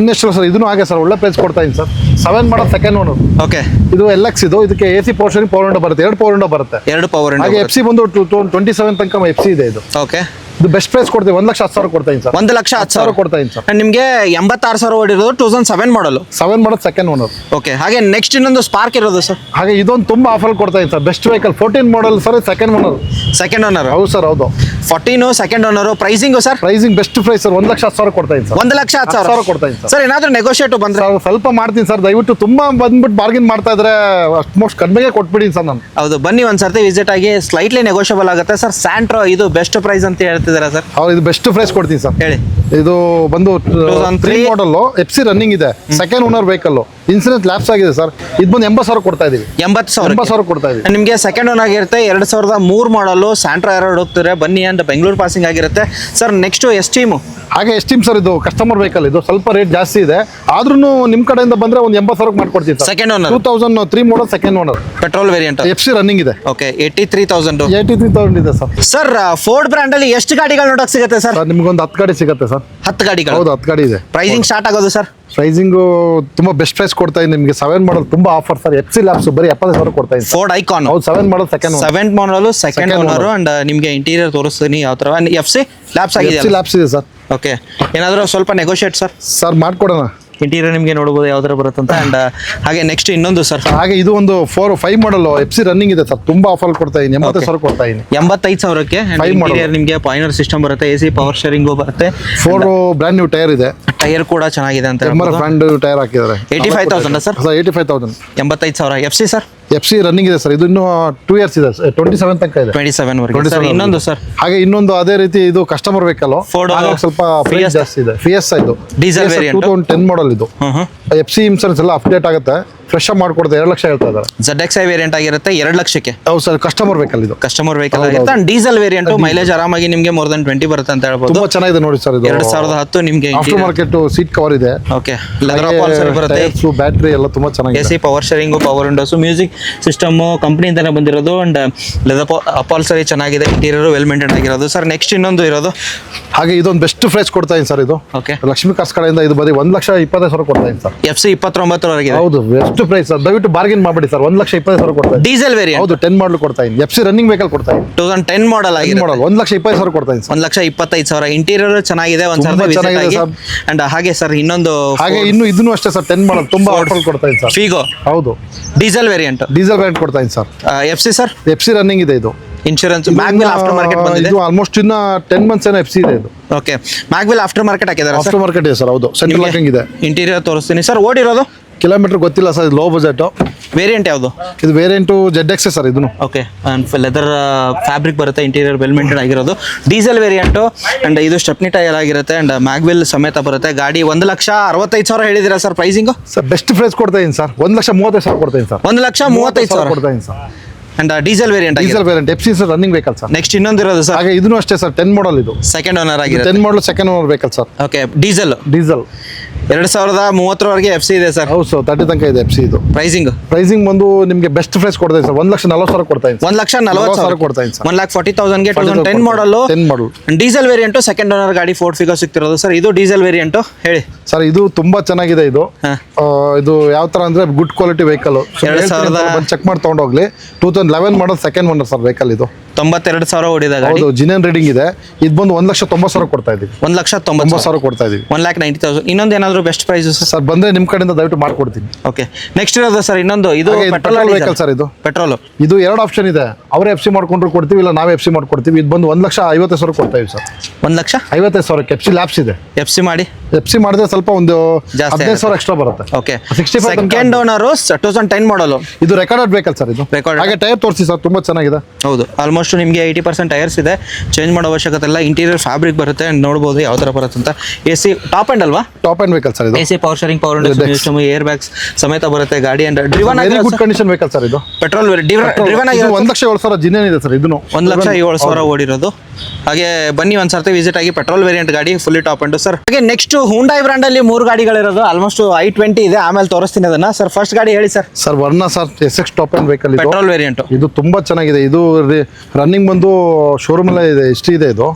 Speaker 2: ಸರ್. ಇದನ್ನು ಹಾಗೆ ಸರ್, ಒಳ್ಳೆ ಪ್ರೈಸ್ ಕೊಡ್ತಾ ಇದ್ದೀನಿ sir. 7 model second owner.
Speaker 1: Okay.
Speaker 2: ಇದು LX. ಇದಕ್ಕೆ AC power steering, power window ಬರುತ್ತೆ. 2 ಪವರ್ ವಿಂಡೋ ಬರುತ್ತೆ.
Speaker 1: 2 ಪವರ್.
Speaker 2: ಹಾಗೆ FC ಬಂದು 27 ತನಕ FC ಇದೆ. ಇದು
Speaker 1: ಓಕೆ.
Speaker 2: ಇದು ಬೆಸ್ಟ್ ಪ್ರೈಸ್ ಕೊಡ್ತೀವಿ. 1,10,000 ಕೊಡ್ತಾ ಇದ್ದೀನಿ ಸರ್.
Speaker 1: 1,10,000
Speaker 2: ಕೊಡ್ತಾ ಇದ್ದೀನಿ ಸರ್.
Speaker 1: ನಿಮಗೆ 86,000 ಓಡಿರೋದು 2007 model.
Speaker 2: 7 model second owner.
Speaker 1: Okay. ಹಾಗೆ ನೆಕ್ಸ್ಟ್ ಇನ್ನೊಂದು ಸ್ಪಾರ್ಕ್ ಇರೋದು ಸರ್.
Speaker 2: ಹಾಗೆ ಇದೊಂದು ತುಂಬ ಆಫರ್ ಕೊಡ್ತಾ ಇದ್ದೀನಿ sir. Best vehicle 14 model sir. Second owner.
Speaker 1: Second owner.
Speaker 2: ಹೌದು ಸರ್, ಹೌದು.
Speaker 1: 14 second owner. Pricing sir?
Speaker 2: Pricing best price sir. 1,10,000 ಕೊಡ್ತಾ ಇದ್ದೀನಿ ಸರ್.
Speaker 1: 1,10,000
Speaker 2: ಕೊಡ್ತಾ ಇದ್ದೀನಿ ಸರ್.
Speaker 1: ಸರ್ ಏನಾದರೂ ನೆಗೋಷಿಯೇಟ್ ಬಂದ್ರೆ?
Speaker 2: ಸ್ವಲ್ಪ ಮಾಡ್ತೀನಿ ಸರ್. ದಯವಿಟ್ಟು ತುಂಬ ಬಂದ್ಬಿಟ್ಟು ಬಾರ್ಗಿನ್ ಮಾಡ್ತಾ ಇದ್ರೆ ಅಟ್ಮೋಸ್ಟ್ ಕಡಿಮೆಗೆ ಕೊಟ್ಬಿಡಿ ಸರ್ ನಾನು.
Speaker 1: ಹೌದು, ಬನ್ನಿ ಒಂದ್ಸರ್ತಿ ವಿಸಿಟ್ ಆಗಿ. ಸ್ಲೈಟ್ಲಿ ನೆಗೋಷಿಯಬಲ್ ಆಗುತ್ತೆ ಸರ್. ಸ್ಯಾಂಟ್ರೋ ಇದು ಬೆಸ್ಟ್ ಪ್ರೈಸ್ ಅಂತ ಹೇಳ್ತಿದ್ದಾರೆ. ಕೊಡ್ತಿದ್ದೀರಾ ಸರ್?
Speaker 2: ಅವ್ರು ಇದು ಬೆಸ್ಟ್ ಪ್ರೈಸ್ ಕೊಡ್ತೀನಿ ಸರ್.
Speaker 1: ಹೇಳಿ.
Speaker 2: ಇದು ಬಂದು
Speaker 1: 2003
Speaker 2: ಮಾಡಲ್ FC ರನ್ನಿಂಗ್ ಇದೆ, second owner vehicle, insurance lapse ಆಗಿದೆ ಸರ್. ಇದು ಬಂದು 80,000 ಕೊಡ್ತಾ ಇದೀವಿ.
Speaker 1: 80,000
Speaker 2: ಕೊಡ್ತಾ ಇದೀವಿ.
Speaker 1: ನಿಮಗೆ ಸೆಕೆಂಡ್ ಓನ್ ಆಗಿರುತ್ತೆ. 2003 ಮಾಡಲು ಸ್ಯಾಂಟ್ರಾ ಎರಡು ಹೋಗ್ತಾರೆ. ಬನ್ನಿ ಅಂತ ಬೆಂಗಳೂರು ಪಾಸಿಂಗ್ ಆಗಿರುತ್ತೆ ಸರ್. Next esteem.
Speaker 2: ಹಾಗೆ ಎಸ್ಟೀಮ್ ಸರ್, ಇದು ಕಸ್ಟಮರ್ ವೆಹಿಕಲ್, ಇದು ಸ್ವಲ್ಪ ರೇಟ್ ಜಾಸ್ತಿ ಇದೆ, ಆದ್ರೂ ನಿಮ್ಮ ಕಡೆಯಿಂದ ಬಂದ್ರೆ ಒಂದು 80,000 ಮಾಡ್ಕೊಡ್ತೀವಿ ಸರ್.
Speaker 1: ಸೆಕೆಂಡ್ ಓನರ್
Speaker 2: 2003 ಮಾಡಲ್ second owner
Speaker 1: petrol variant
Speaker 2: FC running ಇದೆ.
Speaker 1: ಓಕೆ 83,000
Speaker 2: ಇದೆ ಸರ್.
Speaker 1: ಸರ್ ಫೋರ್ಡ್ ಬ್ರ್ಯಾಂಡ್ ಅಲ್ಲಿ ಎಷ್ಟು ಗಾಡಿಗಳು ನೋಡಕ್ ಸಿಗುತ್ತೆ ಸರ್?
Speaker 2: ನಿಮ್ಗೊಂದು 10 ಗಾಡಿ ಸಿಗುತ್ತೆ ಸರ್.
Speaker 1: 10 ಗಾಡಿಗಳು?
Speaker 2: ಹೌದು, 10 ಗಾಡಿ ಇದೆ.
Speaker 1: ಪ್ರೈಸಿಂಗ್ ಸ್ಟಾರ್ಟ್ ಆಗೋದು ಸರ್?
Speaker 2: ಪ್ರೈಸಿಂಗು ತುಂಬಾ ಬೆಸ್ಟ್ ಪ್ರೈಸ್ ಕೊಡ್ತಾ ಇದ್ದೀನಿ ನಿಮಗೆ. 7 ಮಾಡಲ್ ತುಂಬಾ ಆಫರ್ ಸರ್. FC ಲ್ಯಾಬ್ಸ್ ಬರೀ 70,000 ಕೊಡ್ತಾ ಇದ್ದೀನಿ.
Speaker 1: Ford icon.
Speaker 2: ಹೌದು, 7 ಮಾಡಲ್ ಸೆಕೆಂಡ್
Speaker 1: 7 ಮಾಡಲು ಸೆಕೆಂಡ್ ಓನರ್ ಅಂಡ್ ನಿಮಗೆ ಇಂಟೀರಿಯರ್ ತೋರಿಸ್ತೀನಿ ಯಾವ ತರ. FC ಲ್ಯಾಬ್ಸ್ ಆಗಿದೆ?
Speaker 2: ಲ್ಯಾಬ್ಸ್ ಇದೆ ಸರ್.
Speaker 1: ಓಕೆ, ಏನಾದರೂ ಸ್ವಲ್ಪ ನೆಗೋಷಿಯೇಟ್ ಸರ್
Speaker 2: ಮಾಡ್ಕೊಡೋಣ.
Speaker 1: ಇಂಟೀರಿಯರ್ ನಿಮಗೆ ನೋಡಬಹುದು ಯಾವ ಥರ ಬರುತ್ತಂತ. ಅಂಡ್ ಹಾಗೆ ನೆಕ್ಸ್ಟ್ ಇನ್ನೊಂದು ಸರ್,
Speaker 2: ಹಾಗೆ ಇದು ಒಂದು 5 ಮಾಡಲ್ FC ರನ್ನಿಂಗ್ ಇದೆ ಸರ್. ತುಂಬಾ ಆಫರ್ ಕೊಡ್ತಾ ಇದ್ದೀನಿ. 80,000 ಕೊಡ್ತಾ ಇದ್ದೀನಿ.
Speaker 1: 85,000ಕ್ಕೆ ಇಂಟೀರಿಯರ್ ನಿಮಗೆ ಪಾಯಿಂಟರ್ ಸಿಸ್ಟಮ್ ಬರುತ್ತೆ, AC ಪವರ್ ಶೇರಿಂಗು ಬರುತ್ತೆ.
Speaker 2: 4 ಬ್ರ್ಯಾಂಡ್ ನ್ಯೂ ಟೈರ್ ಇದೆ.
Speaker 1: ಟೈರ್ ಕೂಡ ಚೆನ್ನಾಗಿದೆ ಅಂತ
Speaker 2: ಬ್ರ್ಯಾಂಡ್ ಟೈರ್ ಹಾಕಿದ್ದಾರೆ.
Speaker 1: 85,000 sir?
Speaker 2: 85,000.
Speaker 1: 85,000 FC sir?
Speaker 2: FC running ಇದೆ ಸರ್. ಇದು ಇನ್ನೂ 2 ಇಯರ್ಸ್ ಇದೆ, 27 ತನಕ ಇದೆ.
Speaker 1: 27 ವರೆಗೆ ಸರ್. ಇನ್ನೊಂದು ಸರ್,
Speaker 2: ಹಾಗೆ ಇನ್ನೊಂದು ಅದೇ ರೀತಿ ಇದು ಕಸ್ಟಮರ್ ವೆಹಿಕಲ್,
Speaker 1: Ford
Speaker 2: ಸ್ವಲ್ಪ ಪ್ರೈಸ್ ಜಾಸ್ತಿ ಇದೆ. Fiesta ಇದು
Speaker 1: ಡೀಸೆಲ್ ವೇರಿಯಂಟ್
Speaker 2: 2010 ಮಾಡಲ್ ಇದು. FC ಇನ್ಸೂರೆನ್ಸ್ ಎಲ್ಲ ಅಪ್ಡೇಟ್ ಆಗುತ್ತೆ. ಫ್ರೆಶ್ ಆಗಿ ಮಾಡ್ಕೊಡ್ತಾರೆ. 2 ಲಕ್ಷ ಹೇಳ್ತಾ ಇದ್ದಾರೆ.
Speaker 1: ZXi ವೇರಿಯಂಟ್ ಆಗಿರುತ್ತೆ 2 ಲಕ್ಷಕ್ಕೆ.
Speaker 2: ಹೌದು ಸರ್, ಕಸ್ಟಮರ್ ವೆಹಿಕಲ್ ಇದು.
Speaker 1: ಕಸ್ಟಮರ್ ವೆಹಿಕಲ್ ಆಗಿರುತ್ತೆ. ಅಂಡ್ ಡೀಸೆಲ್ ವೇರಿಯಂಟ್ ಮೈಲೇಜ್ ಆರಾಮಾಗಿ ನಿಮಗೆ ಮೋರ್ ದನ್ 20 ಬರುತ್ತೆ ಅಂತ ಹೇಳ್ಬೋದು.
Speaker 2: ತುಂಬಾ ಚೆನ್ನಾಗಿದೆ ನೋಡಿ ಸರ್. ಇದು
Speaker 1: 2010 ನಿಮಗೆ
Speaker 2: ಆಫ್ಟರ್ ಮಾರ್ಕೆಟ್ ಸೀಟ್ ಕವರ್ ಇದೆ.
Speaker 1: ಓಕೆ, ಲೆದರ್ ಅಪಾಲ್ಸರಿ ಬರುತ್ತೆ.
Speaker 2: ಬ್ಯಾಟರಿ ಎಲ್ಲ ತುಂಬಾ ಚೆನ್ನಾಗಿದೆ.
Speaker 1: AC power steering, power windows, music system ಕಂಪ್ನಿಯಿಂದನೇ ಬಂದಿರೋದು. ಅಂಡ್ ಲೆದರ್ ಅಪಾಲ್ಸರಿ ಚೆನ್ನಾಗಿದೆ. ಇಂಟೀರಿಯರ್ ವೆಲ್ ಮೇಂಟೈನ್ ಆಗಿರೋದು ಸರ್. ನೆಕ್ಸ್ಟ್ ಇನ್ನೊಂದು ಇರೋದು,
Speaker 2: ಹಾಗೆ ಇದೊಂದು ಬೆಸ್ಟ್ ಪ್ರೈಸ್ ಕೊಡ್ತಾ ಇದ್ದೀನಿ ಸರ್. ಇದು
Speaker 1: ಓಕೆ,
Speaker 2: ಲಕ್ಷ್ಮೀ ಕಾರ್ಸ್ ಕಡೆಯಿಂದ ಇದು ಬರೀ 1,25,000 ಕೊಡ್ತಾ ಇದ್ದೀನಿ ಸರ್.
Speaker 1: FC 29 ವರೆಗೆ.
Speaker 2: ಹೌದು, ಬೆಸ್ಟ್ ಪ್ರೈಸ್ ಸರ್. ದಯವಿಟ್ಟು ಬಾರ್ಗೇನ್ ಮಾಡಬೇಡಿ ಸರ್. 1,20,000 ಕೊಡ್ತಾ ಇದ್ದೀನಿ.
Speaker 1: Diesel variant.
Speaker 2: ಹೌದು, 10 ಮಾಡಲ್ ಕೊಡ್ತಾ ಇದ್ದೀನಿ. FC ರನ್ನಿಂಗ್ ವೆಹಿಕಲ್ ಕೊಡ್ತಾ ಇದ್ದೀನಿ.
Speaker 1: 2010 ಮಾಡಲ್ ಆಗಿದೆ.
Speaker 2: ಮಾಡಲ್ 1,20,000 ಕೊಡ್ತಾ ಇದ್ದೀನಿ ಸರ್.
Speaker 1: 1,25,000. ಇಂಟೀರಿಯರ್ ಚೆನ್ನಾಗಿದೆ. ಒಂದ್ಸಲ
Speaker 2: ಚೆನ್ನಾಗಿದೆ ಸರ್.
Speaker 1: ಅಂಡ್ ಹಾಗೆ ಸರ್ ಇನ್ನೊಂದು,
Speaker 2: ಹಾಗೆ ಇದನ್ನು ಅಷ್ಟೇ ಸರ್. 10 ಮಾಡಲ್ ತುಂಬಾ ಆಫರ್ ಕೊಡ್ತಾ ಇದ್ದೀನಿ ಸರ್.
Speaker 1: ಫಿಗೋ.
Speaker 2: ಹೌದು,
Speaker 1: ಡೀಸೆಲ್ ವೇರಿಯಂಟ್.
Speaker 2: ಡೀಸೆಲ್ ವೇರಿಯಂಟ್ ಕೊಡ್ತಾ ಇದ್ದೀನಿ sir.
Speaker 1: FC sir?
Speaker 2: FC running ಇದೆ ಇದು.
Speaker 1: ಇನ್ಶೂರೆನ್ಸ್ ಮ್ಯಾಗ್ವಿಲ್ ಆಫ್ಟರ್ ಮಾರ್ಕೆಟ್ ಬಂದಿದೆ.
Speaker 2: ಇದು ಆಲ್ಮೋಸ್ಟ್ ಇನ್ನ 10 ಮಂತ್ಸ್ ಏನೋ FC ಇದೆ ಇದು.
Speaker 1: ಓಕೆ, ಮ್ಯಾಗ್ವಿಲ್ ಆಫ್ಟರ್ ಮಾರ್ಕೆಟ್ ಹಾಕಿದ್ದಾರೆ ಸರ್?
Speaker 2: ಆಫ್ಟರ್ ಮಾರ್ಕೆಟ್ ಇದೆ ಸರ್. ಹೌದು, ಸೆಂಟ್ರಲ್ ಲಾಕಿಂಗ್ ಇದೆ.
Speaker 1: ಇಂಟೀರಿಯರ್ ತೋರಿಸ್ತೀನಿ ಸರ್. ಓಡಿರೋದು
Speaker 2: ಕಿಲೋಮೀಟರ್ ಗೊತ್ತಿಲ್ಲ ಸರ್. ಇದು ಲೋ ಬಜೆಟ್.
Speaker 1: ವೇರಿಯಂಟ್ ಯಾವುದು?
Speaker 2: ಇದು ವೇರಿಯಂಟು ZX ಸರ್. ಇದನ್ನು
Speaker 1: ಓಕೆ, ಲೆದರ್ ಫ್ಯಾಬ್ರಿಕ್ ಬರುತ್ತೆ. ಇಂಟೀರಿಯರ್ ವೆಲ್ ಮೇಂಟೈನ್ ಆಗಿರೋದು. ಡೀಸೆಲ್ ವೇರಿಯಂಟು ಅಂಡ್ ಇದು ಸ್ಟೆಪ್ನಿ ಟೈರ್ ಆಗಿರುತ್ತೆ. ಅಂಡ್ ಮ್ಯಾಗ್ವಿಲ್ ಸಮೇತ ಬರುತ್ತೆ. ಗಾಡಿ 1,65,000 ಹೇಳಿದಿರಾ sir pricing?
Speaker 2: Sir best price ಕೊಡ್ತಾ ಇದ್ದೀನಿ ಸರ್. 1,35,000 ಕೊಡ್ತಾ ಇದ್ದೀನಿ ಸರ್.
Speaker 1: 1,35,000
Speaker 2: ಕೊಡ್ತಾ ಇದ್ದೀನಿ sir.
Speaker 1: And diesel variant.
Speaker 2: Diesel variant FC sir, running vehicle sir.
Speaker 1: Next ಇನ್ನೊಂದು ಇರೋದು ಸರ್,
Speaker 2: ಹಾಗೆ ಇದನ್ನು ಅಷ್ಟೇ ಸರ್. 10 ಮಾಡಲ್ ಇದು.
Speaker 1: ಸೆಕೆಂಡ್ ಓನರ್ ಆಗಿದೆ.
Speaker 2: 10 ಮಾಡಲ್ second owner vehicle sir.
Speaker 1: Okay, diesel 2030 ವರೆಗೆ FC ಇದೆ ಸರ್.
Speaker 2: ಹೌದು ಸರ್, 30 ತನಕ ಇದೆ FC ಇದು. ಪ್ರೈಸಿಂಗ್ ಬಂದು ನಿಮಗೆ ಬೆಸ್ಟ್ ಪ್ರೈಸ್ ಕೊಡ್ತಾ ಇದ್ದೀನಿ ಸರ್. 1,40,000 ಕೊಡ್ತಾ ಇದ್ದೀನಿ.
Speaker 1: 1,40,000
Speaker 2: ಕೊಡ್ತಾ ಇದ್ದೀನಿ sir.
Speaker 1: 1,40,000ಗೆ 2010 model
Speaker 2: 10 model
Speaker 1: diesel variant second owner ಗಾಡಿ. ಫೋರ್ಡ್ ಫಿಗೋ ಸಿಗ್ತಿರೋದು ಸರ್. ಇದು ಡೀಸೆಲ್ ವೇರಿಯಂಟ್. ಹೇಳಿ
Speaker 2: ಸರ್. ಇದು ತುಂಬಾ ಚೆನ್ನಾಗಿದೆ. ಇದು ಇದು ಯಾವ ತರ ಅಂದ್ರೆ ಗುಡ್ ಕ್ವಾಲಿಟಿ ವೆಹಿಕಲ್. ಚೆಕ್ ಮಾಡಿ ತಗೊಂಡೋಗ್ಲಿ. 2011 ಮಾಡಲ್ ಸೆಕೆಂಡ್ ಓನರ್ ಸರ್ ವೆಹಿಕಲ್ ಇದು.
Speaker 1: 92,000 ಓಡಿದ ಗಾಡಿ.
Speaker 2: ಹೌದು, ಜಿನೆನ್ ರೀಡಿಂಗ್ ಇದೆ. ಇದು ಬಂದು 1,90,000 ಕೊಡ್ತಾ ಇದೀವಿ.
Speaker 1: 1,90,000
Speaker 2: ಕೊಡ್ತಾ ಇದೀವಿ.
Speaker 1: 1,90,000. ಇನ್ನೊಂದು ಏನಾದ್ರು ಬೆಸ್ಟ್ ಪ್ರೈಸ್
Speaker 2: ಸರ್ ಬಂದ್ರೆ ನಿಮ್ ಕಡೆಯಿಂದ ದಯವಿಟ್ಟು ಮಾಡ್ಕೊಡ್ತೀನಿ.
Speaker 1: ಓಕೆ, ನೆಕ್ಸ್ಟ್ ಇರೋದು ಸರ್ ಇನ್ನೊಂದು, ಇದು
Speaker 2: ಪೆಟ್ರೋಲ್ ವೆಹಿಕಲ್ ಸರ್. ಇದು
Speaker 1: ಪೆಟ್ರೋಲ್.
Speaker 2: ಇದು 2 ಆಪ್ಷನ್ ಇದೆ. ಅವರೇ FC ಮಾಡ್ಕೊಂಡ್ರು ಕೊಡ್ತೀವಿ, ಇಲ್ಲ ನಾವೇ FC ಮಾಡ್ಕೊಡ್ತೀವಿ. ಇದು ಬಂದು 1,50,000 ಕೊಡ್ತಾ ಇದೀವಿ ಸರ್.
Speaker 1: 1,50,000
Speaker 2: FC ಲ್ಯಾಬ್ಸ್ ಇದೆ.
Speaker 1: FC ಮಾಡಿ
Speaker 2: FC ಮಾಡಿದ್ರೆ ಸ್ವಲ್ಪ ಒಂದು 15,000 ಎಕ್ಸ್ಟ್ರಾ ಬರುತ್ತೆ.
Speaker 1: ಓಕೆ,
Speaker 2: 65
Speaker 1: ಸೆಕೆಂಡ್ ಓನರ್ 2010 ಮಾಡಲ್.
Speaker 2: ಇದು ರೆಕಾರ್ಡೆಡ್ ವೆಹಿಕಲ್ ಸರ್. ಇದು ಹಾಗೆ ಟೈರ್ ತೋರಿಸಿ ಸರ್. ತುಂಬಾ ಚೆನ್ನಾಗಿದೆ.
Speaker 1: ಹೌದು, ಆಲ್ಮೋಸ್ಟ್ ನಿಮಗೆ 80% ಟೈರ್ಸ್ ಇದೆ. ಚೇಂಜ್ ಮಾಡೋ ಅವಶ್ಯಕತೆ ಇಲ್ಲ. ಇಂಟೀರಿಯರ್ ಫ್ಯಾಬ್ರಿಕ್ ಬರುತ್ತೆ. ನೋಡಬಹುದು ಯಾವ ತರ ಬರುತ್ತೆ ಅಂತ. AC ಟಾಪ್ ಎಂಡ್ ಅಲ್ವಾ?
Speaker 2: ಟಾಪ್ ಎಂಡ್ ವೆಹಿಕಲ್ ಸರ್ ಇದು.
Speaker 1: AC power steering, power windows, system, air bags ಸಮೇತ ಬರುತ್ತೆ. ಗಾಡಿ and driven
Speaker 2: very good condition vehicle sir. ಇದು
Speaker 1: ಪೆಟ್ರೋಲ್ ಡ್ರಿವನ್ ಆಗಿ
Speaker 2: 1,07,000 ಜಿನೇನ್ ಇದೆ ಸರ್. ಇದನ್ನು
Speaker 1: 1,07,000 ಓಡಿರೋದು. ಹಾಗೆ ಬನ್ನಿ ಒಂದ್ಸರ್ತಿ ವಿಸಿಟ್ ಆಗಿ. ಪೆಟ್ರೋಲ್ ವೇರಿಯಂಟ್ ಗಾಡಿ, ಫುಲ್ಲಿ ಟಾಪ್ ಎಂಡ್ ಸರ್. ಹಾಗೆ ನೆಕ್ಸ್ಟ್ ಹುಂಡೈ ಬ್ರಾಂಡ್ ಅಲ್ಲಿ 3 ಗಾಡಿಗಳಿರೋದು. ಆಲ್ಮೋಸ್ಟ್ i20 ಇದೆ. ಆಮೇಲೆ ತೋರಿಸ್ತೀನಿ ಅದನ್ನ ಸರ್. ಫಸ್ಟ್ ಗಾಡಿ ಹೇಳಿ ಸರ್.
Speaker 2: ಸರ್ ವರ್ಣ sir, SX top end vehicle.
Speaker 1: Petrol variant.
Speaker 2: ಇದು ತುಂಬಾ ಚೆನ್ನಾಗಿದೆ. ಇದು ರನ್ನಿಂಗ್ ಬಂದು ಶೋರೂಮ್ ಅಲ್ಲೇ ಇದೆ. ಎಷ್ಟು ಇದೆ ಇದು?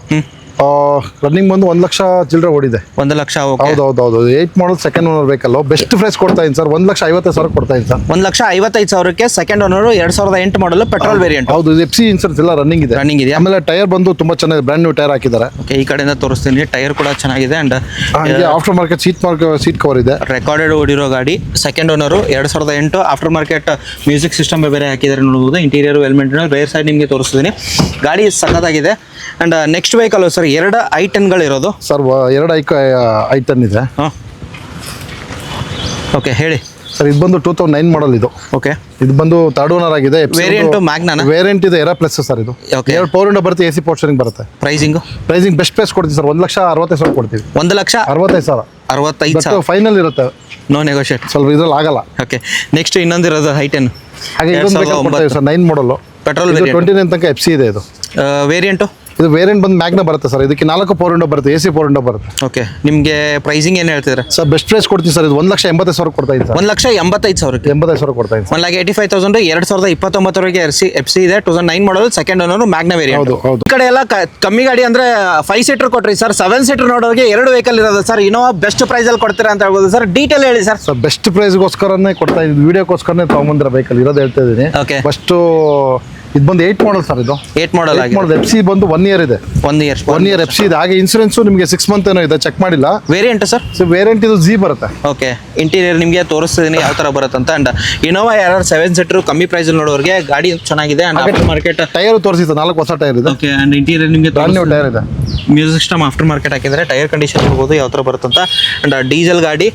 Speaker 2: ರನ್ನಿಂಗ್ ಬಂದು 1,00,000 ಚಿಲ್ಲರೆ ಓಡಿದೆ.
Speaker 1: 1,00,000.
Speaker 2: ಹೌದು. 8 model second owner vehicle. Best price ಕೊಡ್ತಾ ಇದ್ದೀನಿ ಸರ್. 1,50,000 ಕೊಡ್ತಾ ಇದ್ದೀನಿ ಸರ್.
Speaker 1: 1,55,000ಕ್ಕೆ second owner 2008 model petrol variant.
Speaker 2: ಹೌದು, FC ಇನ್ಸೂರೆನ್ಸ್ ಎಲ್ಲ ರನ್ನಿಂಗ್ ಇದೆ. ಆಮೇಲೆ ಟೈರ್ ಬಂದು ತುಂಬಾ ಚೆನ್ನಾಗಿದೆ. ಬ್ರ್ಯಾಂಡ್ ನ್ಯೂ ಟೈರ್ ಹಾಕಿದ್ದಾರೆ.
Speaker 1: ಓಕೆ, ಈ ಕಡೆಯಿಂದ ತೋರಿಸ್ತೀನಿ. ಟೈರ್ ಕೂಡ ಚೆನ್ನಾಗಿದೆ. And
Speaker 2: after market seat cover ಇದೆ.
Speaker 1: ರೆಕಾರ್ಡೆಡ್ ಓಡಿರೋ ಗಾಡಿ. Second owner 2008. After market music system ಬೇರೆ ಹಾಕಿದ್ದಾರೆ ನೋಡಬಹುದು. Interior well maintain. Rear side ನಿಮಗೆ ತೋರಿಸ್ತೀನಿ. ಗಾಡಿ ಸಖತ್ತಾಗಿದೆ. And next vehicle sir 2 i10 ಇರೋದು
Speaker 2: ಸರ್. 2 i10 ಇದೆ.
Speaker 1: ಓಕೆ, ಹೇಳಿ.
Speaker 2: ಸರ್ ಇದು ಬಂದು 2009 ಮಾಡಲ್ ಇದು.
Speaker 1: ಓಕೆ,
Speaker 2: ಇದು ಬಂದು ಥರ್ಡ್ ಓನರ್ ಆಗಿದೆ.
Speaker 1: ವೇರಿಯಂಟು ಮ್ಯಾಗ್ನಾನ,
Speaker 2: ವೇರಿಯಂಟ್ ಇದೆ ಎರಾ ಪ್ಲಸ್ ಸರ್ ಇದು.
Speaker 1: Okay.
Speaker 2: 2 ಪವರ್ ವಿಂಡೋ ಬರುತ್ತೆ, AC ಪವರ್ ಸ್ಟೀರಿಂಗ್ ಬರುತ್ತೆ.
Speaker 1: ಪ್ರೈಸಿಂಗು
Speaker 2: ಪ್ರೈಸಿಂಗ್ ಬೆಸ್ಟ್ ಪ್ರೈಸ್ ಕೊಡ್ತೀವಿ ಸರ್, 1,65,000 ಕೊಡ್ತೀವಿ.
Speaker 1: 1,65,000
Speaker 2: ಬಟ್ ಫೈನಲ್ ಇರುತ್ತೆ,
Speaker 1: ನೋ ನೆಗೋಷಿಯೇಟ್.
Speaker 2: ಸ್ವಲ್ಪ ಇದ್ರಲ್ಲಿ ಆಗಲ್ಲ.
Speaker 1: ಓಕೆ, ನೆಕ್ಸ್ಟ್ ಇನ್ನೊಂದಿರೋದು ಹೈಟೆನ್
Speaker 2: ಹಾಗೆ ಇದೊಂದು ಬೇಕಾದ್ರೆ ಕೊಡ್ತೀವಿ ಸರ್, 9 ಮಾಡಲು.
Speaker 1: ಪೆಟ್ರೋಲ್
Speaker 2: 29 ತನಕ FC ಇದೆ ಇದು.
Speaker 1: ವೇರಿಯಂಟು
Speaker 2: ಇದು ವೇರಿಯಂಟ್ ಬಂದು ಮ್ಯಾಗ್ನ ಬರುತ್ತೆ ಸರ್, ಇದಕ್ಕೆ 4 ಪವರ್ ವಿಂಡೋ ಬರುತ್ತೆ, AC ಪವರ್ ವಿಂಡೋ ಬರುತ್ತೆ.
Speaker 1: ಓಕೆ, ನಿಮಗೆ ಪ್ರೈಸಿಂಗ್ ಏನು ಹೇಳ್ತಿದ್ರೆ?
Speaker 2: ಸರ್ ಬೆಸ್ಟ್ ಪ್ರೈಸ್ ಕೊಡ್ತೀವಿ ಸರ್, ಇದು 1,85,000 ಕೊಡ್ತಾ ಇದ್ದೀನಿ ಸರ್.
Speaker 1: 1,85,000ಕ್ಕೆ
Speaker 2: 85,000 ಕೊಡ್ತಾ ಇದ್ದೀನಿ ಸರ್.
Speaker 1: 1,85,000 2029 FC ಇದೆ. 2009 ಮಾಡಲ್, ಸೆಕೆಂಡ್ ಓನರ್, ಮ್ಯಾಗ್ನ ವೇರಿಯಂಟ್.
Speaker 2: ಹೌದು ಹೌದು.
Speaker 1: ಈ ಕಡೆ ಎಲ್ಲ ಕಮ್ಮಿ ಗಾಡಿ ಅಂದ್ರೆ 5 ಸೀಟರ್ ಕೊಟ್ರಿ ಸರ್. 7 ಸೀಟರ್ ನೋಡೋರಿಗೆ 2 ವೆಹಿಕಲ್ ಇರೋದು ಸರ್. ಇನೋವಾ ಬೆಸ್ಟ್ ಪ್ರೈಸ್ ಅಲ್ಲಿ ಕೊಡ್ತೀರಾ ಅಂತ ಹೇಳ್ಬೋದು ಸರ್. ಡೀಟೇಲ್ ಹೇಳಿ ಸರ್.
Speaker 2: ಸರ್ ಬೆಸ್ಟ್ ಪ್ರೈಸ್ಗೋಸ್ಕರನೇ ಕೊಡ್ತಾ ಇದ್ದೀನಿ, ವಿಡಿಯೋಗೋಸ್ಕರನೇ ತೊಗೊಂಬಂದಿರೋ ವೆಹಿಕಲ್ ಇರೋದು ಹೇಳ್ತಾ ಇದ್ದೀನಿ.
Speaker 1: Okay.
Speaker 2: ಫಸ್ಟು ಇದು ಬಂದು 8 ಮಾಡಲ್ ಸರ್, ಇದು
Speaker 1: 8 ಮಾಡಲ್ ಆಗಿದೆ.
Speaker 2: FC ಬಂದು 1 ಇಯರ್ ಇದೆ.
Speaker 1: 1 ಇಯರ್
Speaker 2: 1 ಇಯರ್ FC ಇದೆ. ಹಾಗೆ ಇನ್ಸೂರೆನ್ಸು ನಿಮಗೆ 6 ಮಂತ್ ಏನೋ ಇದೆ, ಚೆಕ್ ಮಾಡಿಲ್ಲ.
Speaker 1: Variant sir.
Speaker 2: ಸೊ ವೇರಿಯಂಟ್ ಇದು G ಬರುತ್ತೆ.
Speaker 1: ಓಕೆ, ಇಂಟೀರಿಯರ್ ನಿಮಗೆ ತೋರಿಸ್ತಿದ್ದೀನಿ ಯಾವ ಥರ ಬರುತ್ತೆ ಅಂತ. ಅಂಡ್ ಇನೋವಾ ಯಾರು 7 ಸೀಟರ್ ಕಮ್ಮಿ ಪ್ರೈಸ್ ನೋಡೋರಿಗೆ ಗಾಡಿ ಚೆನ್ನಾಗಿದೆ. ಅಂಡ್ ಆಫ್ಟರ್ ಮಾರ್ಕೆಟ್
Speaker 2: ಟೈರ್ ತೋರಿಸಿ ಸರ್, 4 ಹೊಸ ಟೈರ್ ಇದೆ.
Speaker 1: ಓಕೆ, ಅಂಡ್ ಇಂಟೀರಿಯರ್ ನಿಮಗೆ
Speaker 2: ಬ್ರಾಂಡ್ ನ್ಯೂ ಟೈರ್ ಇದೆ.
Speaker 1: ಮ್ಯೂಸಿಕ್ ಸಿಸ್ಟಮ್ ಆಫ್ಟರ್ ಮಾರ್ಕೆಟ್ ಹಾಕಿದರೆ ಟೈರ್ ಕಂಡೀಷನ್ ಇರ್ಬೋದು ಯಾವ ಥರ ಬರುತ್ತಂತ. ಅಂಡ್ ಡೀಸೆಲ್ ಗಾಡಿ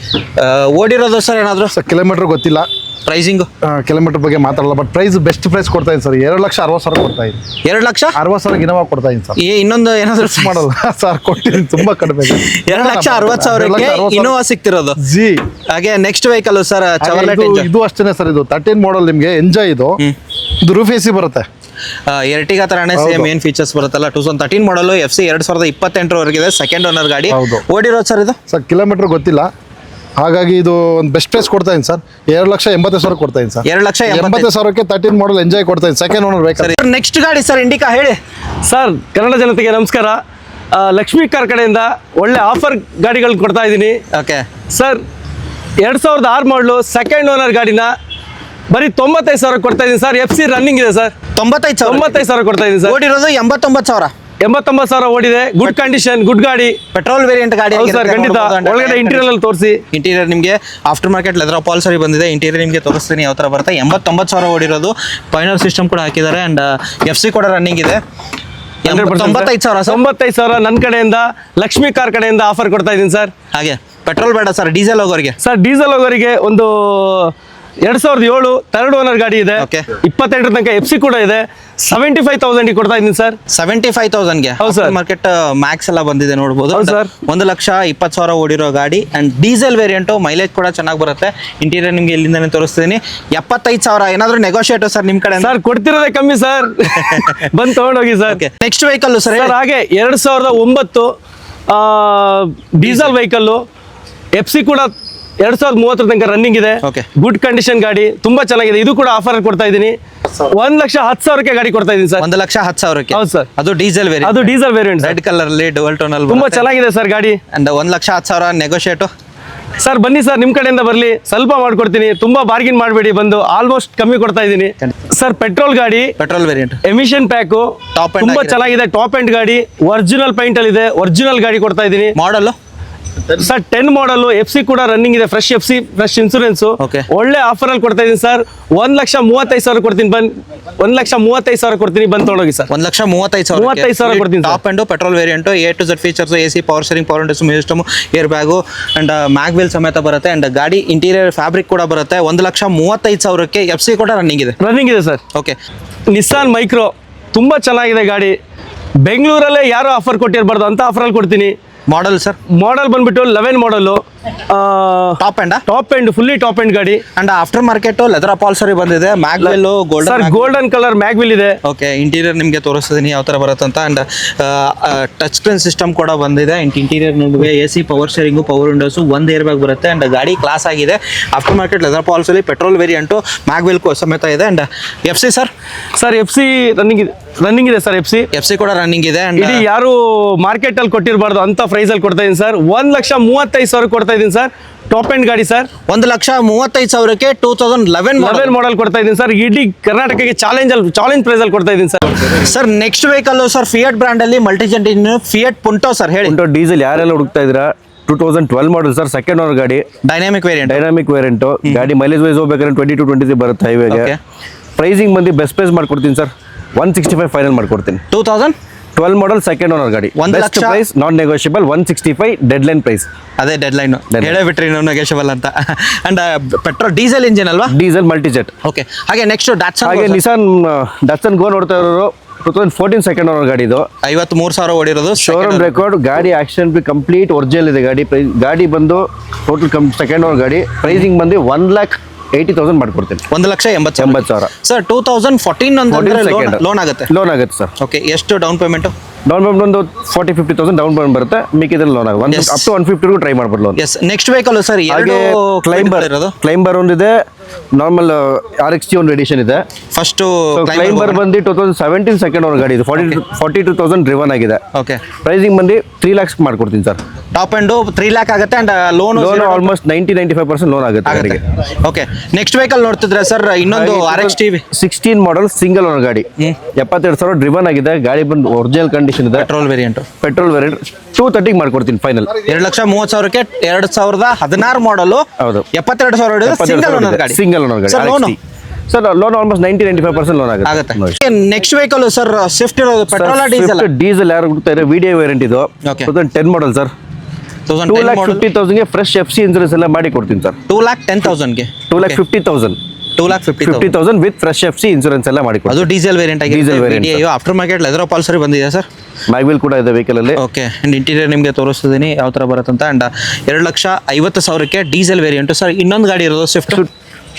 Speaker 1: ಓಡಿರೋದು ಸರ್ ಏನಾದರೂ
Speaker 2: ಸರ್ ಕಿಲೋಮೀಟರ್ ಗೊತ್ತಿಲ್ಲ,
Speaker 1: ಪ್ರೈಸಿಂಗ್
Speaker 2: ಕಿಲೋಮೀಟರ್ ಬಗ್ಗೆ ಮಾತಾಡಲ್ಲ. ಬಟ್ ಪ್ರೈಸ್ ಬೆಸ್ಟ್ ಪ್ರೈಸ್ ಕೊಡ್ತಾ ಇದ್ದೀನಿ ಸರ್, 2,60,000 ಕೊಡ್ತಾ ಇದ್ದೀನಿ.
Speaker 1: 2,60,000
Speaker 2: ಇನೋವಾ ಕೊಡ್ತಾ ಇದ್ದೀನಿ ಸರ್.
Speaker 1: ಇನ್ನೊಂದು ಏನಾದರೂ
Speaker 2: ಮಾಡಲ್ಲ ಸರ್, ಕೊಟ್ಟಿದ್ದೀನಿ ತುಂಬಾ ಕಡಿಮೆ.
Speaker 1: 2,60,000 ಇನೋವಾ ಸಿಗ್ತಿರೋದು.
Speaker 2: G
Speaker 1: ಹಾಗೆ ನೆಕ್ಸ್ಟ್ ವೆಹಿಕಲ್ ಸರ್ ಚವರ್ಲೆಟ್.
Speaker 2: ಇದು ಅಷ್ಟೇನೆ ಸರ್, ಇದು 13 ಮಾಡಲ್ ನಿಮಗೆ ಎಂಜಾಯ್. ಇದು ರೂಫ್ AC ಬರುತ್ತೆ.
Speaker 1: ಎರ್ಟಿಗಾ ತರಾನೇ ಸೇಮ್ ಏನ್ ಫೀಚರ್ಸ್ ಬರುತ್ತಲ್ಲ. 2013 ಮಾಡಲು, FC 2028 ಸೆಕೆಂಡ್ ಓನರ್ ಗಾಡಿ.
Speaker 2: ಹೌದು.
Speaker 1: ಓಡಿರೋದು ಸರ್ ಇದು?
Speaker 2: ಸರ್ ಕಿಲೋಮೀಟರ್ ಗೊತ್ತಿಲ್ಲ, ಹಾಗಾಗಿ ಇದು ಒಂದು ಬೆಸ್ಟ್ ಪ್ರೈಸ್ ಕೊಡ್ತಾ ಇದ್ದೀನಿ ಸರ್. 2,80,000 ಕೊಡ್ತಾ ಇದ್ದೀನಿ ಸರ್. 2,80,000ಕ್ಕೆ 13 ಮಾಡಲ್ ಎಂಜಾಯ್ ಕೊಡ್ತಾ ಇದ್ದೀನಿ, ಸೆಕೆಂಡ್ ಓನರ್ ವೆಹಿಕಲ್.
Speaker 1: ನೆಕ್ಸ್ಟ್ ಗಾಡಿ ಸರ್ ಇಂಡಿಕಾ ಹೇಳಿ
Speaker 3: ಸರ್. ಕನ್ನಡ ಜನತೆಗೆ ನಮಸ್ಕಾರ. ಲಕ್ಷ್ಮೀ ಕಾರ್ ಕಡೆಯಿಂದ ಒಳ್ಳೆ ಆಫರ್ ಗಾಡಿಗಳು ಕೊಡ್ತಾ ಇದ್ದೀನಿ.
Speaker 1: ಓಕೆ
Speaker 3: ಸರ್, 2006 ಮಾಡಲು ಸೆಕೆಂಡ್ ಓನರ್ ಗಾಡಿನ ಬರೀ 95,000 ಕೊಡ್ತಾ ಇದ್ದೀನಿ ಸರ್. FC ರನ್ನಿಂಗ್ ಇದೆ ಸರ್. 95,000 ಕೊಡ್ತಾ ಇದ್ದೀನಿ ಸರ್.
Speaker 1: ಓಡಿರೋದು 89,000.
Speaker 3: 89,000 ಓಡಿದೆ. ಗುಡ್ ಕಂಡೀಷನ್, ಗುಡ್ ಗಾಡಿ,
Speaker 1: ಪೆಟ್ರೋಲ್ ವೇರಿಯಂಟ್ ಗಾಡಿ.
Speaker 3: ಹೌದು ಸರ್, ಖಂಡಿತ. ಒಳಗಡೆ ಇಂಟೀರಿಯರ್ ಅಲ್ಲಿ ತೋರಿಸಿ.
Speaker 1: ಇಂಟೀರಿಯರ್ ನಿಮಗೆ ಆಫ್ಟರ್ ಮಾರ್ಕೆಟ್ ಲೆದರ್ ಅಪಾಲ್ಸರಿ ಬಂದಿದೆ. ಇಂಟೀರಿಯರ್ ನಿಮಗೆ ತೋರಿಸ್ತೀನಿ ಯಾವ ಥರ ಬರುತ್ತೆ. 89,000 ಓಡಿರೋದು. ಫೈನಲ್ ಸಿಸ್ಟಮ್ ಕೂಡ ಹಾಕಿದ್ದಾರೆ. ಅಂಡ್ FC ಕೂಡ ರನ್ನಿಂಗ್ ಇದೆ.
Speaker 3: 95,000 ನನ್ನ ಕಡೆಯಿಂದ ಲಕ್ಷ್ಮೀ ಕಾರ್ ಕಡೆಯಿಂದ ಆಫರ್ ಕೊಡ್ತಾ ಇದ್ದೀನಿ ಸರ್.
Speaker 1: ಹಾಗೆ ಪೆಟ್ರೋಲ್ ಬೇಡ ಸರ್, ಡೀಸೆಲ್ ಹೋಗೋರಿಗೆ.
Speaker 3: ಸರ್ ಡೀಸೆಲ್ ಹೋಗೋರಿಗೆ ಒಂದು 2007 ಥರ್ಡ್ ಓನರ್ ಗಾಡಿ ಇದೆ.
Speaker 1: Okay.
Speaker 3: 28 ತನಕ FC ಕೂಡ ಇದೆ. 75,000 ಕೊಡ್ತಾ ಇದ್ದೀನಿ ಸರ್.
Speaker 1: 75,000ಗೆ
Speaker 3: ಹೌದು ಸರ್.
Speaker 1: ಮಾರ್ಕೆಟ್ ಮ್ಯಾಕ್ಸ್ ಎಲ್ಲ ಬಂದಿದೆ ನೋಡ್ಬೋದು.
Speaker 3: ಹೌದು ಸರ್.
Speaker 1: 1,20,000 ಓಡಿರೋ ಗಾಡಿ. ಅಂಡ್ ಡೀಸೆಲ್ ವೇರಿಯಂಟು, ಮೈಲೇಜ್ ಕೂಡ ಚೆನ್ನಾಗಿ ಬರುತ್ತೆ. ಇಂಟೀರಿಯರ್ ನಿಮಗೆ ಇಲ್ಲಿಂದಾನೆ ತೋರಿಸ್ತೀನಿ. 75,000 ಏನಾದರೂ ನೆಗೋಷಿಯೇಟ್ ಸರ್ ನಿಮ್ಮ ಕಡೆ?
Speaker 3: ಸರ್ ಕೊಡ್ತಿರೋದೇ ಕಮ್ಮಿ ಸರ್. ಬಂದು ತಗೊಂಡೋಗಿ ಸರ್.
Speaker 1: ನೆಕ್ಸ್ಟ್ ವೆಹಿಕಲ್ ಸರ್
Speaker 3: ಹಾಗೆ 2009 ಡೀಸೆಲ್ ವೆಹಿಕಲ್. FC ಕೂಡ 2030 ತನಕ ರನ್ನಿಂಗ್ ಇದೆ.
Speaker 1: Okay.
Speaker 3: ಗುಡ್ ಕಂಡೀಷನ್ ಗಾಡಿ, ತುಂಬಾ ಚೆನ್ನಾಗಿದೆ. ಇದು ಕೂಡ ಆಫರ್ ಕೊಡ್ತಾ ಇದ್ದೀನಿ. 1,10,000ಕ್ಕೆ ಗಾಡಿ ಕೊಡ್ತಾ ಇದ್ದೀನಿ ಸರ್.
Speaker 1: 1,10,000ಕ್ಕೆ.
Speaker 3: ಹೌದು ಸರ್.
Speaker 1: ಅದು ಡೀಸೆಲ್ ವೇರಿಯಂಟ್.
Speaker 3: ಅದು ಡೀಸೆಲ್ ವೇರಿಯಂಟ್.
Speaker 1: ರೆಡ್ ಕಲರ್ ಅಲ್ಲಿ ಡುವಲ್ ಟೋನ್ ಅಲ್ಲಿ
Speaker 3: ತುಂಬಾ ಚೆನ್ನಾಗಿದೆ ಸರ್ ಗಾಡಿ.
Speaker 1: And 1,10,000 negotiate.
Speaker 3: ಸರ್ ಬನ್ನಿ ಸರ್, ನಿಮ್ಮ ಕಡೆಯಿಂದ ಬರಲಿ, ಸ್ವಲ್ಪ ಮಾಡ್ಕೊಡ್ತೀನಿ. ತುಂಬಾ ಬಾರ್ಗಿನ್ ಮಾಡಬೇಡಿ, ಬಂದು ಆಲ್ಮೋಸ್ಟ್ ಕಮ್ಮಿ ಕೊಡ್ತಾ ಇದ್ದೀನಿ ಸರ್. ಪೆಟ್ರೋಲ್ ಗಾಡಿ,
Speaker 1: petrol variant,
Speaker 3: emission pack,
Speaker 1: Top end
Speaker 3: ತುಂಬಾ
Speaker 1: ಆಗಿದೆ.
Speaker 3: ಚೆನ್ನಾಗಿದೆ. ಟಾಪ್ ಎಂಡ್ ಗಾಡಿ, ಒರಿಜಿನಲ್ ಪೈಂಟ್ ಅಲ್ಲಿ ಇದೆ. ಒರಿಜಿನಲ್ ಗಾಡಿ ಕೊಡ್ತಾ ಇದ್ದೀನಿ.
Speaker 1: ಮಾಡಲ್
Speaker 3: ಸರ್ 10 ಮಾಡಲ್. FC ಕೂಡ ರನ್ನಿಂಗ್ ಇದೆ. Fresh FC, fresh insurance.
Speaker 1: Okay.
Speaker 3: ಒಳ್ಳೆ ಆಫರ್ ಅಲ್ಲಿ ಕೊಡ್ತಾ ಇದ್ದೀನಿ ಸರ್. 1,35,000 ಕೊಡ್ತೀನಿ. 1,35,000 ಕೊಡ್ತೀನಿ, ಬಂದು ತೊಗೊಂಡೋಗಿ ಸರ್.
Speaker 1: 1,35,000
Speaker 3: ಕೊಡ್ತೀನಿ.
Speaker 1: Top end petrol variant, A to Z features, AC power steering, power windows, music system, air bag and mag wheel ಸಮೇತ ಬರುತ್ತೆ. ಅಂಡ್ ಗಾಡಿ ಇಂಟೀರಿಯರ್ ಫ್ಯಾಬ್ರಿಕ್ ಕೂಡ ಬರುತ್ತೆ. 1,35,000ಕ್ಕೆ FC ಕೂಡ ರನ್ನಿಂಗ್ ಇದೆ
Speaker 3: ಸರ್.
Speaker 1: ಓಕೆ,
Speaker 3: ನಿಸ್ಸಾನ್ ಮೈಕ್ರೋ ತುಂಬಾ ಚೆನ್ನಾಗಿದೆ ಗಾಡಿ. ಬೆಂಗಳೂರಲ್ಲೇ ಯಾರು ಆಫರ್ ಕೊಟ್ಟಿರಬಾರ್ದು ಅಂತ ಆಫರಲ್ಲಿ ಕೊಡ್ತೀನಿ.
Speaker 1: ಮಾಡಲ್ ಸರ್,
Speaker 3: ಮಾಡಲ್ ಬಂದ್ಬಿಟ್ಟು 11 ಮಾಡಲು.
Speaker 1: Top end,
Speaker 3: fully top end ಗಾಡಿ.
Speaker 1: ಅಂಡ್ ಆಫ್ಟರ್ ಮಾರ್ಕೆಟ್ ಲೆದರ್ ಅಪಾಲ್ಸರಿ ಬಂದಿದೆ. Maglev
Speaker 3: sir golden colour maglev ಇದೆ.
Speaker 1: ಓಕೆ, ಇಂಟೀರಿಯರ್ ನಿಮಗೆ ತೋರಿಸ್ತಿದ್ದೀನಿ ಯಾವ ಥರ ಬರುತ್ತೆ ಅಂತ. ಅಂಡ್ ಟಚ್ ಸ್ಕ್ರೀನ್ ಸಿಸ್ಟಮ್ ಕೂಡ ಬಂದಿದೆ. ಅಂಡ್ ಇಂಟೀರಿಯರ್ ನಿಮಗೆ AC power steering, power windows, ಒಂದು ಏರ್ ಬ್ಯಾಗ್ ಬರುತ್ತೆ. ಅಂಡ್ ಗಾಡಿ ಕ್ಲಾಸ್ ಆಗಿದೆ. ಆಫ್ಟರ್ ಮಾರ್ಕೆಟ್ ಲೆದರ್ ಪಾಲ್ಸಲ್ಲಿ ಪೆಟ್ರೋಲ್ ವೇರಿಯಂಟು, ಮ್ಯಾಗ್ವೆಲ್ ಸಮೇತ ಇದೆ. And FC sir,
Speaker 3: FC running ಇದೆ ಸರ್.
Speaker 1: FC ಕೂಡ ರನ್ನಿಂಗ್ ಇದೆ. ಅಂಡ್
Speaker 3: ಇಡೀ ಯಾರು ಮಾರ್ಕೆಟ್ ಅಲ್ಲಿ ಕೊಟ್ಟಿರಬಾರ್ದು ಅಂತ ಪ್ರೈಸ್ ಅಲ್ಲಿ ಕೊಡ್ತಾ ಇದೀನಿ ಸರ್. 1,35,000 ಕೊಡ್ತಾ ಇದೀನಿ ಸರ್. ಟಾಪ್ ಎಂಡ್ ಗಾಡಿ ಸರ್.
Speaker 1: 1,35,000ಕ್ಕೆ 2011
Speaker 3: ಮಾಡಲ್ ಕೊಡ್ತಾ ಇದೀನಿ ಸರ್. ಇಡೀ ಕರ್ನಾಟಕಕ್ಕೆ ಚಾಲೆಂಜ್ ಪ್ರೈಸ್ ಅಲ್ಲಿ ಕೊಡ್ತಾ ಇದೀನಿ sir.
Speaker 1: Sir next vehicle sir fiat brand ಅಲ್ಲಿ ಮಲ್ಟಿಜೆಂಟ್ ಫಿಯಟ್ ಪುಂಟೋ ಸರ್ ಹೇಳಿ.
Speaker 3: ಪುಂಟೋ ಡೀಸೆಲ್ ಯಾರೆಲ್ಲ ಹುಡುಕ್ತಾ ಇದ್ದೀರಾ? 2012 ಮಾಡಲ್ ಸರ್. ಸೆಕೆಂಡ್ ಓನರ್ ಗಾಡಿ.
Speaker 1: ಡೈನಾಮಿಕ್ ವೇರಿಯಂಟ್
Speaker 3: ಗಾಡಿ ಮೈಲೇಜ್ ವೈಸ್ ಹೋಗ್ಬೇಕಾದ್ರೆ 22-23 ಬರುತ್ತೆ ಹೈವೇಗೆ. ಪ್ರೈಸಿಂಗ್ ಬಂದು ಬೆಸ್ಟ್ ಪ್ರೈಸ್ ಮಾಡ್ಕೊಡ್ತೀನಿ ಸರ್. 165 ಫೈನಲ್ ಮಾಡ್ಕೊಡ್ತೀನಿ. 12 ಮಾಡಲ್ ಸೆಕೆಂಡ್ ಓನರ್ ಗಾಡಿ.
Speaker 1: 1
Speaker 3: best
Speaker 1: lakh
Speaker 3: price, non negotiable, 165 deadline price.
Speaker 1: ಅದೇ ಡೆಡ್ ಲೈನ್ ಹೇಳೇ ಬಿಟ್ರಿ ನೀವು ನೆಗೆಷಬಲ್ ಅಂತ. ಅಂಡ್ ಪೆಟ್ರೋಲ್ ಡೀಸೆಲ್ ಇಂಜಿನ್ ಅಲ್ವಾ?
Speaker 3: Diesel Multijet.
Speaker 1: ಓಕೆ. ಹಾಗೆ ನೆಕ್ಸ್ಟ್ ಡಾಟ್ಸನ್.
Speaker 3: ಹಾಗೆ ನಿಸಾನ್ ಡಟ್ಸನ್ ಗೋ ನೋಡ್ತಾ ಇರೋರು 2014 ಸೆಕೆಂಡ್ ಓನರ್ ಗಾಡಿ ಇದು.
Speaker 1: 53,000 ಓಡಿರೋದು.
Speaker 3: ಶೋರೂಮ್ ರೆಕಾರ್ಡ್ ಗಾಡಿ, ಆಕ್ಸಿಡೆಂಟ್ ಬಿ ಕಂಪ್ಲೀಟ್ ಒರಿಜಿನಲ್ ಇದೆ ಗಾಡಿ. ಗಾಡಿ ಬಂದು ಟೋಟಲ್ ಸೆಕೆಂಡ್ ಓನರ್ ಗಾಡಿ. ಪ್ರೈಸಿಂಗ್ ಬಂದು 1,80,000 ಮಾಡ್ಕೊಡ್ತೀನಿ.
Speaker 1: 1,80,000 ಸರ್. 2014 ಲೋನ್ ಆಗುತ್ತೆ.
Speaker 3: ಲೋನ್ ಆಗುತ್ತೆ ಸರ್.
Speaker 1: ಓಕೆ. ಎಷ್ಟು ಡೌನ್ ಪೇಮೆಂಟ್?
Speaker 3: ಡೌನ್ ಪೇಮೆಂಟ್ ಒಂದು 40-50,000 ಡೌನ್ ಪೇಮೆಂಟ್ ಬರುತ್ತೆ. ಮಿಕ್ಕಿದಲ್ಲಿ ಲೋನ್ ಆಗುತ್ತೆ.
Speaker 1: Yes.
Speaker 3: ಅಪ್ ಟು 150 ಟ್ರೈ ಮಾಡ್ಬೋದು loan.
Speaker 1: Yes. Next vehicle sir
Speaker 3: ಹಾಗೆ ಕ್ಲೈಂಬರ್ ಒಂದಿದೆ, ನಾರ್ಮಲ್ RXT ಒಂದು ಎಡಿಷನ್ ಇದೆ.
Speaker 1: ಫಸ್ಟ್
Speaker 3: ಕ್ಲೈಂಬರ್ ಬಂದು 2017 ಸೆಕೆಂಡ್ ಓನರ್ ಗಾಡಿ ಇದು. 42,000 ಡ್ರಿವನ್ ಆಗಿದೆ.
Speaker 1: ಓಕೆ.
Speaker 3: ಪ್ರೈಸಿಂಗ್ ಬಂದು 3 lakhs ಮಾಡ್ಕೊಡ್ತೀನಿ ಸರ್.
Speaker 1: ಟಾಪ್ ಅಂಡ್ 3 lakh ಆಗುತ್ತೆ. ಅಂಡ್ ಲೋನ್
Speaker 3: ಆಲ್ಮೋಸ್ಟ್ 90-95% ಲೋನ್ ಆಗುತ್ತೆ ಗಾಡಿಗೆ.
Speaker 1: ಓಕೆ. ನೆಕ್ಸ್ಟ್ ವೆಹಿಕಲ್ ನೋಡ್ತಿದ್ರೆ ಸರ್ ಇನ್ನೊಂದು RXT
Speaker 3: 16 ಮಾಡಲ್ ಸಿಂಗಲ್ ಓನರ್ ಗಾಡಿ. 72,000 ಡ್ರಿವನ್ ಆಗಿದೆ. ಗಾಡಿ ಬಂದು ಒರಿಜಿನಲ್ ಕಂಡೀಷನ್ ಇದೆ.
Speaker 1: Petrol variant.
Speaker 3: 230 ಮಾಡ್ಕೊಡ್ತೀನಿ ಫೈನಲ್.
Speaker 1: 2,30,000ಕ್ಕೆ 2016 ಮಾಡಲ್.
Speaker 3: ಹೌದು.
Speaker 1: 72,000 ಸಿಂಗಲ್ ಓನರ್ ಗಾಡಿ.
Speaker 3: ಸಿಂಗಲ್ ಓನರ್ ಗಾಡಿ. ಸರ್ ಲೋನ್ ಆಲ್ಮೋಸ್ಟ್ 90-95% ಲೋನ್
Speaker 1: ಆಗುತ್ತೆ. ನೆಕ್ಸ್ಟ್ ವೆಹಿಕಲ್ ಸರ್ ಸ್ವಿಫ್ಟ್ ಇರೋದು ಪೆಟ್ರೋಲ್ ಡೀಸೆಲ್?
Speaker 3: ಡೀಸೆಲ್ ಯಾರು ಗೊತ್ತಾ ವಿಡಿಯೋ ವೇರಿಯಂಟ್ ಇದು.
Speaker 1: Okay.
Speaker 3: 2010 model sir. 2,50,000ಗೆ ಫ್ರೆಶ್ FC ಇನ್ಸೂರೆನ್ಸ್ ಎಲ್ಲ ಮಾಡಿ ಕೊಡ್ತೀನಿ ಸರ್.
Speaker 1: 2,10,000ಗೆ
Speaker 3: 2,50,000 2,50,000 ವಿತ್ ಫ್ರೆಶ್ FC ಇನ್ಸೂರೆನ್ಸ್ ಎಲ್ಲ ಮಾಡಿ ಕೊಡ್ತೀನಿ.
Speaker 1: ಅದು ಡೀಸೆಲ್ ವೇರಿಯಂಟ್ ಆಗಿದೆ.
Speaker 3: Diesel variant.
Speaker 1: After market leather upholstery ಬಂದಿದೆ ಸರ್.
Speaker 3: ಮ್ಯಾಗ್ವಿಲ್ ಕೂಡ ಇದೆ ವೆಹಿಕಲ್ ಅಲ್ಲಿ.
Speaker 1: ಓಕೆ. ಅಂಡ್ ಇಂಟೀರಿಯರ್ ನಿಮಗೆ ತೋರಿಸ್ತಿದ್ದೀನಿ ಯಾವ ಥರ ಬರುತ್ತೆ ಅಂತ. ಅಂಡ್ 2,50,000ಕ್ಕೆ ಡೀಸೆಲ್ ವೇರಿಯಂಟ್ ಸರ್. ಇನ್ನೊಂದು ಗಾಡಿ ಇರೋದು ಸ್ವಿಫ್ಟ್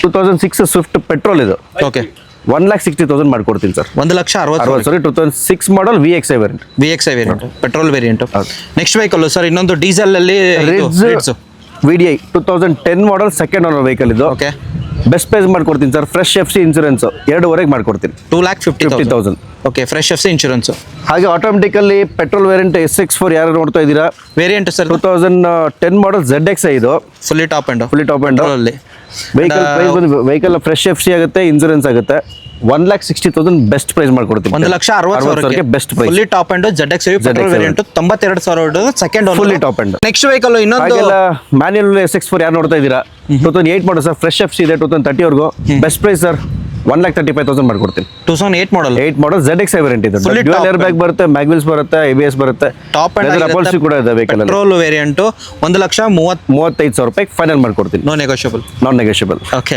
Speaker 3: 2006 ಸ್ವಿಫ್ಟ್ ಪೆಟ್ರೋಲ್ ಇದು.
Speaker 1: ಓಕೆ.
Speaker 3: 1,60,000 ಮಾಡ್ಕೊಡ್ತೀನಿ sir.
Speaker 1: 1,60,000
Speaker 3: 2006 model VXI variant.
Speaker 1: VXI variant petrol variant. Next vehicle sir ಇನ್ನೊಂದು ಡೀಸೆಲ್ ಅಲ್ಲಿ
Speaker 3: Ritz VDI 2010 model second owner vehicle ಇದು.
Speaker 1: ಓಕೆ.
Speaker 3: ಬೆಸ್ಟ್ ಪ್ರೈಸ್ ಮಾಡ್ಕೊಡ್ತೀನಿ ಸರ್. ಫ್ರೆಶ್ FC ಇನ್ಸೂರೆನ್ಸ್ 2.5 ಮಾಡ್ಕೊಡ್ತೀನಿ.
Speaker 1: 2,50,000. ಓಕೆ. Fresh FC insurance. ಹಾಗೆ
Speaker 3: automatically petrol variant SX4 ಯಾರು ನೋಡ್ತಾ ಇದ್ದೀರಾ?
Speaker 1: Variant sir
Speaker 3: 2010 ಮಾಡಲ್ ZXi ಇದು.
Speaker 1: ಫುಲ್ಲಿ ಟಾಪ್ ಅಂಡ್
Speaker 3: ಅಲ್ಲಿ ವೆಹಿಕಲ್ ಪ್ರೈಸ್ ಬಂದು ವೆಹಿಕಲ್ ಫ್ರೆಶ್ FC ಆಗುತ್ತೆ, ಇನ್ಸೂರೆನ್ಸ್ ಆಗುತ್ತೆ. 1,60,000 ಬೆಸ್ಟ್ ಪ್ರೈಸ್ ಮಾಡ್ಕೊಡ್ತೀನಿ.
Speaker 1: 1,60,000
Speaker 3: best price.
Speaker 1: Fully top end ZXi petrol variant 92,000 second owner.
Speaker 3: Fully top end.
Speaker 1: Next vehicle ಇನ್ನೊಂದು
Speaker 3: ಮ್ಯಾನ್ಯುಯಲ್ SX4 ಯಾರು ನೋಡ್ತಾ ಇದ್ದೀರಾ? 2008 ಮಾಡಲ್ ಸರ್. ಫ್ರೆಶ್ FC ಇದೆ 2030 ವರ್ಗೂ. Best price sir. 1,35,000 ಮಾಡ್ಕೊಡ್ತೀನಿ.
Speaker 1: 2008 ಮಾಡಲ್.
Speaker 3: 8 ಮಾಡಲ್ ZXi ವೇರಿಯಂಟ್ ಇದೆ.
Speaker 1: Fully
Speaker 3: dual
Speaker 1: top
Speaker 3: air bag ಬರುತ್ತೆ, mag wheels ಬರುತ್ತೆ, ABS ಬರುತ್ತೆ.
Speaker 1: ಟಾಪ್ ಅಂಡ್
Speaker 3: ಅಪೋಲ್ಸಿ ಕೂಡ ಇದೆ ವೆಹಿಕಲ್.
Speaker 1: ಪೆಟ್ರೋಲ್ ವೇರಿಯಂಟ್
Speaker 3: 1,35,000 ರೂಪಾಯಿ ಫೈನಲ್ ಮಾಡ್ಕೊಡ್ತೀನಿ.
Speaker 1: No negotiable.
Speaker 3: Non negotiable.
Speaker 1: Okay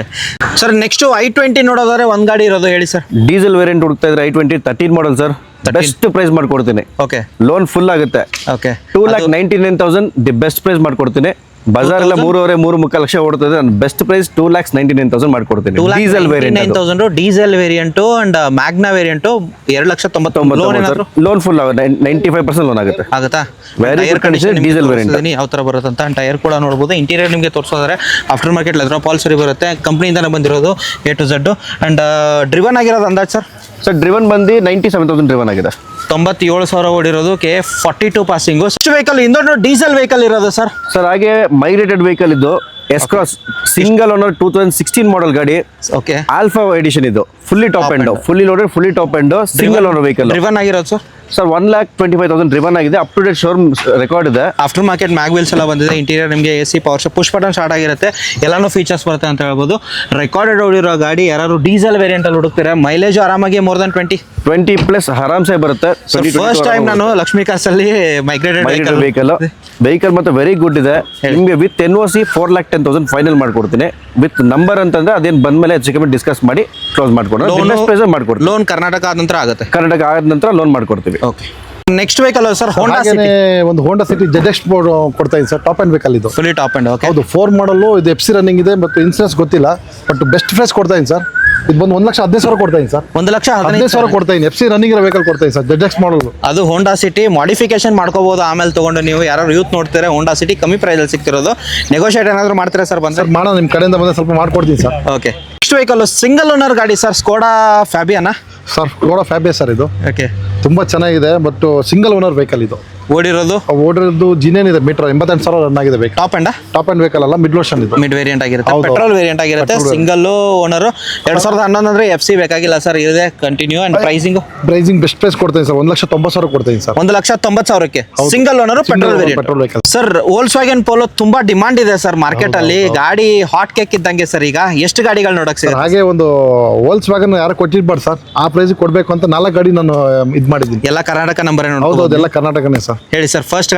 Speaker 1: sir. Next I20 ನೋಡೋದಾದ್ರೆ ಒಂದು ಗಾಡಿ ಇರೋದು ಹೇಳಿ ಸರ್.
Speaker 3: ಡೀಸೆಲ್ ವೇರಿಯಂಟ್ ಹುಡುಕ್ತಾ ಇದ್ರೆ I20 13 model sir. Best price ಮಾಡ್ಕೊಡ್ತೀನಿ.
Speaker 1: ಓಕೆ.
Speaker 3: ಲೋನ್ ಫುಲ್ ಆಗುತ್ತೆ.
Speaker 1: ಓಕೆ.
Speaker 3: 2,99,000 ದಿ ಬೆಸ್ಟ್ ಪ್ರೈಸ್ ಮಾಡ್ಕೊಡ್ತೀನಿ. ಬಜಾರ್ ಎಲ್ಲ 3.5 ಲಕ್ಷ ಓಡ್ತದೆ. ನಾನು ಬೆಸ್ಟ್ ಪ್ರೈಸ್ 2,99,000 ಮಾಡ್ಕೊಡ್ತೀನಿ. Diesel variant
Speaker 1: 2,99,000 diesel variant and Magna variant 2,99,000
Speaker 3: loan full 95% loan ಆಗುತ್ತೆ.
Speaker 1: ಆಗುತ್ತಾ?
Speaker 3: Very good condition diesel variant.
Speaker 1: ಯಾವ ತರ ಬರುತ್ತೆ ಅಂತ. ಟೈರ್ ಕೂಡ ನೋಡಬಹುದು. ಇಂಟೀರಿಯರ್ ನಿಮಗೆ ತೋರಿಸೋದಾದ್ರೆ ಆಫ್ಟರ್ ಮಾರ್ಕೆಟ್ ಲೆದರ್ ಪಾಲ್ಸರಿ ಬರುತ್ತೆ. ಕಂಪ್ನಿಯಿಂದಾನೆ ಬಂದಿರೋದು A to Z. And driven ಆಗಿರೋದು ಅಂದಾಜ್ ಸರ್?
Speaker 3: ಸರ್ ಡ್ರಿವನ್ ಬಂದು 97,000 ಡ್ರಿವನ್ ಆಗಿದೆ.
Speaker 1: 97,000 ಓಡಿರೋದು. KF42 passing. ವೆಹಿಕಲ್ ಇನ್ನೊಂದು ಡೀಸೆಲ್ ವೆಹಿಕಲ್ ಇರೋದು ಸರ್.
Speaker 3: ಸರ್ ಹಾಗೆ ಮೈಗ್ರೇಟೆಡ್ ವೆಹಿಕಲ್ ಇದು S-Cross ಸಿಂಗಲ್ ಓನರ್ 2016 ಮಾಡಲ್ ಗಾಡಿ.
Speaker 1: ಓಕೆ.
Speaker 3: ಆಲ್ಫಾ ಎಡಿಷನ್ ಇದು. Fully top end, fully loaded, fully top end, single owner vehicle.
Speaker 1: Driven ಆಗಿರೋದು ಸರ್?
Speaker 3: ಸರ್ 1,25,000 ಡ್ರಿವನ್ ಆಗಿದೆ. Up to date showroom record ಇದೆ.
Speaker 1: Aftermarket mag wheels ಎಲ್ಲ ಬಂದಿದೆ. Interior ನಿಮಗೆ AC power push button start ಆಗಿರುತ್ತೆ. ಎಲ್ಲಾನು features ಬರುತ್ತೆ ಅಂತ ಹೇಳ್ಬೋದು. ರೆಕಾರ್ಡೆಡ್ ಓಡಿರೋ ಗಾಡಿ. ಯಾರು ಡೀಸೆಲ್ ವೇರಿಯಂಟ್ ಅಲ್ಲಿ ಹುಡುಕ್ತಾರೆ, ಮೈಲೇಜ್ ಆರಾಮಾಗಿ ಮೋರ್ ದನ್ 20 ಪ್ಲಸ್
Speaker 3: ಆರಾಮ್ಸೆ ಬರುತ್ತೆ.
Speaker 1: ಫಸ್ಟ್ ಟೈಮ್ ನಾನು ಲಕ್ಷ್ಮಿ ಕಾರ್ಸ್ ಅಲ್ಲಿ ಮೈಗ್ರೇಟೆಡ್
Speaker 3: ವೆಹಿಕಲ್ ಮತ್ತೆ ವೆರಿ ಗುಡ್ ಇದೆ. ನಿಮಗೆ ವಿತ್ NOC 4,10,000 ಫೈನಲ್ ಮಾಡ್ಕೊಡ್ತೀನಿ. ವಿತ್ ನಂಬರ್ ಅಂತಂದ್ರೆ ಅದೇನು ಬಂದ್ಮೇಲೆ ಹೆಚ್ಚು ಕಮ್ಮಿ ಡಿಸ್ಕಸ್ ಮಾಡಿ ಕ್ಲೋಸ್ ಮಾಡ್ಕೊಡ್ತೀನಿ.
Speaker 1: ಲೋನ್ ಕರ್ನಾಟಕ ಆದ ನಂತರ ಆಗುತ್ತೆ.
Speaker 3: ಕರ್ನಾಟಕ ಆದ ನಂತರ ಲೋನ್ ಮಾಡ್ಕೊಡ್ತೀವಿ.
Speaker 1: Okay. Next vehicle sir Honda
Speaker 2: ಹಾಗೇನೆ ಒಂದು ಹೋಂಡಾ ಸಿಟಿ ZX ಕೊಡ್ತಾ ಇದ್ದೀನಿ ಸರ್. ಟಾಪ್ ಅಂಡ್ ವೆಹಿಕಲ್ ಇದು.
Speaker 1: Fully top and. ಓಕೆ.
Speaker 2: ಹೌದು. 4 ಮಾಡಲು ಇದು FC ರನ್ನಿಂಗ್ ಇದೆ ಮತ್ತು ಇನ್ಸೂರೆನ್ಸ್ ಗೊತ್ತಿಲ್ಲ. ಬಟ್ ಬೆಸ್ಟ್ ಪ್ರೈಸ್ ಕೊಡ್ತಾ ಇದ್ದೀನಿ ಸರ್. ಇದು ಬಂದು 1,15,000 ಕೊಡ್ತಾ ಇದ್ದೀನಿ ಸರ್.
Speaker 1: 1,15,000
Speaker 2: ಕೊಡ್ತಾ ಇದ್ದೀನಿ. FC ರನ್ನಿಂಗ್ ಇರೋ ವೆಹಿಕಲ್ ಕೊಡ್ತಾ ಇದ್ದೀನಿ ಸರ್. ZX ಮಾಡಲ್.
Speaker 1: ಅದು ಹೋಂಡಾ ಸಿಟಿ ಮಾಡಿಫಿಕೇಶನ್ ಮಾಡ್ಕೋಬಹುದು. ಆಮೇಲೆ ತಗೊಂಡು ನೀವು ಯಾರು ಯೂತ್ ನೋಡ್ತಾರೆ ಹೋಂಡಾ ಸಿಟಿ ಕಮ್ಮಿ ಪ್ರೈಸಲ್ಲಿ ಸಿಗ್ತಿರೋದು. ನೆಗೋಷಿಯೇಟ್ ಏನಾದರೂ ಮಾಡ್ತೀರಾ ಸರ್ ಬಂದ್ರೆ?
Speaker 2: ಸರ್ ಮಾಡೋಣ, ನಿಮ್ಮ ಕಡೆಯಿಂದ ಬಂದರೆ ಸ್ವಲ್ಪ ಮಾಡ್ಕೊಡ್ತೀನಿ sir.
Speaker 1: Okay. Next vehicle single owner ಗಾಡಿ ಸರ್. ಸ್ಕೋಡಾ ಫ್ಯಾಬಿಯಾನಾ
Speaker 2: ಸರ್? ಸ್ಕೋಡಾ ಫ್ಯಾಬಿಯಾ ಸರ್ ಇದು.
Speaker 1: ಓಕೆ.
Speaker 2: ತುಂಬ ಚೆನ್ನಾಗಿದೆ. ಬಟ್ ಸಿಂಗಲ್ ಓನರ್ ವೆಹಿಕಲ್ ಇದು.
Speaker 1: ಓಡಿರೋದು
Speaker 2: ಓಡಿರೋದು ಜಿನೇನ್ ಇದೆ ಮೀಟರ್ 88,000 ರನ್ ಆಗಿದೆ ಬೇಕು.
Speaker 1: Top end
Speaker 2: top end vehicle ಅಲ್ಲ, ಮಿಡ್ ವರ್ಷನ್ ಇದು.
Speaker 1: ಮಿಡ್ ವೇರಿಯಂಟ್ ಆಗಿರುತ್ತೆ,
Speaker 2: ಹೌದು.
Speaker 1: ಪೆಟ್ರೋಲ್ ವೇರಿಯಂಟ್ ಆಗಿರುತ್ತೆ, ಸಿಂಗಲ್ ಓನರ್. 2011 ಅಂದ್ರೆ FC ಬೇಕಾಗಿಲ್ಲ ಸರ್, ಇದೆ continue. And pricing
Speaker 2: best price ಕೊಡ್ತೀನಿ ಸರ್, 1,90,000 ಕೊಡ್ತೀನಿ ಸರ್.
Speaker 1: 1,90,000ಕ್ಕೆ single owner petrol variant.
Speaker 2: Petrol vehicle
Speaker 1: sir Volkswagen Polo ತುಂಬಾ ಡಿಮಾಂಡ್ ಇದೆ ಸರ್ ಮಾರ್ಕೆಟ್ ಅಲ್ಲಿ. ಗಾಡಿ ಹಾಟ್ ಕೇಕ್ ಇದ್ದಂಗೆ ಸರ್. ಈಗ ಎಷ್ಟು ಗಾಡಿಗಳು ನೋಡಕ್ ಸಿಗುತ್ತೆ?
Speaker 2: ಹಾಗೆ ಒಂದು ವೋಲ್ಸ್ ವ್ಯಾಗನ್ ಯಾರು ಕೊಟ್ಟಿರ್ಬಾರ್ದು ಸರ್, ಆ ಪ್ರೈಸ್ ಕೊಡ್ಬೇಕು ಅಂತ 4 ಗಾಡಿ ನಾನು ಇದು ಮಾಡಿದ್ದೀನಿ.
Speaker 1: ಎಲ್ಲ ಕರ್ನಾಟಕ ನಂಬರ್
Speaker 2: ಹೌದು, ಎಲ್ಲ ಕರ್ನಾಟಕನೇ ಸರ್.
Speaker 1: ಹೇಳಿ ಸರ್. ಫಸ್ಟ್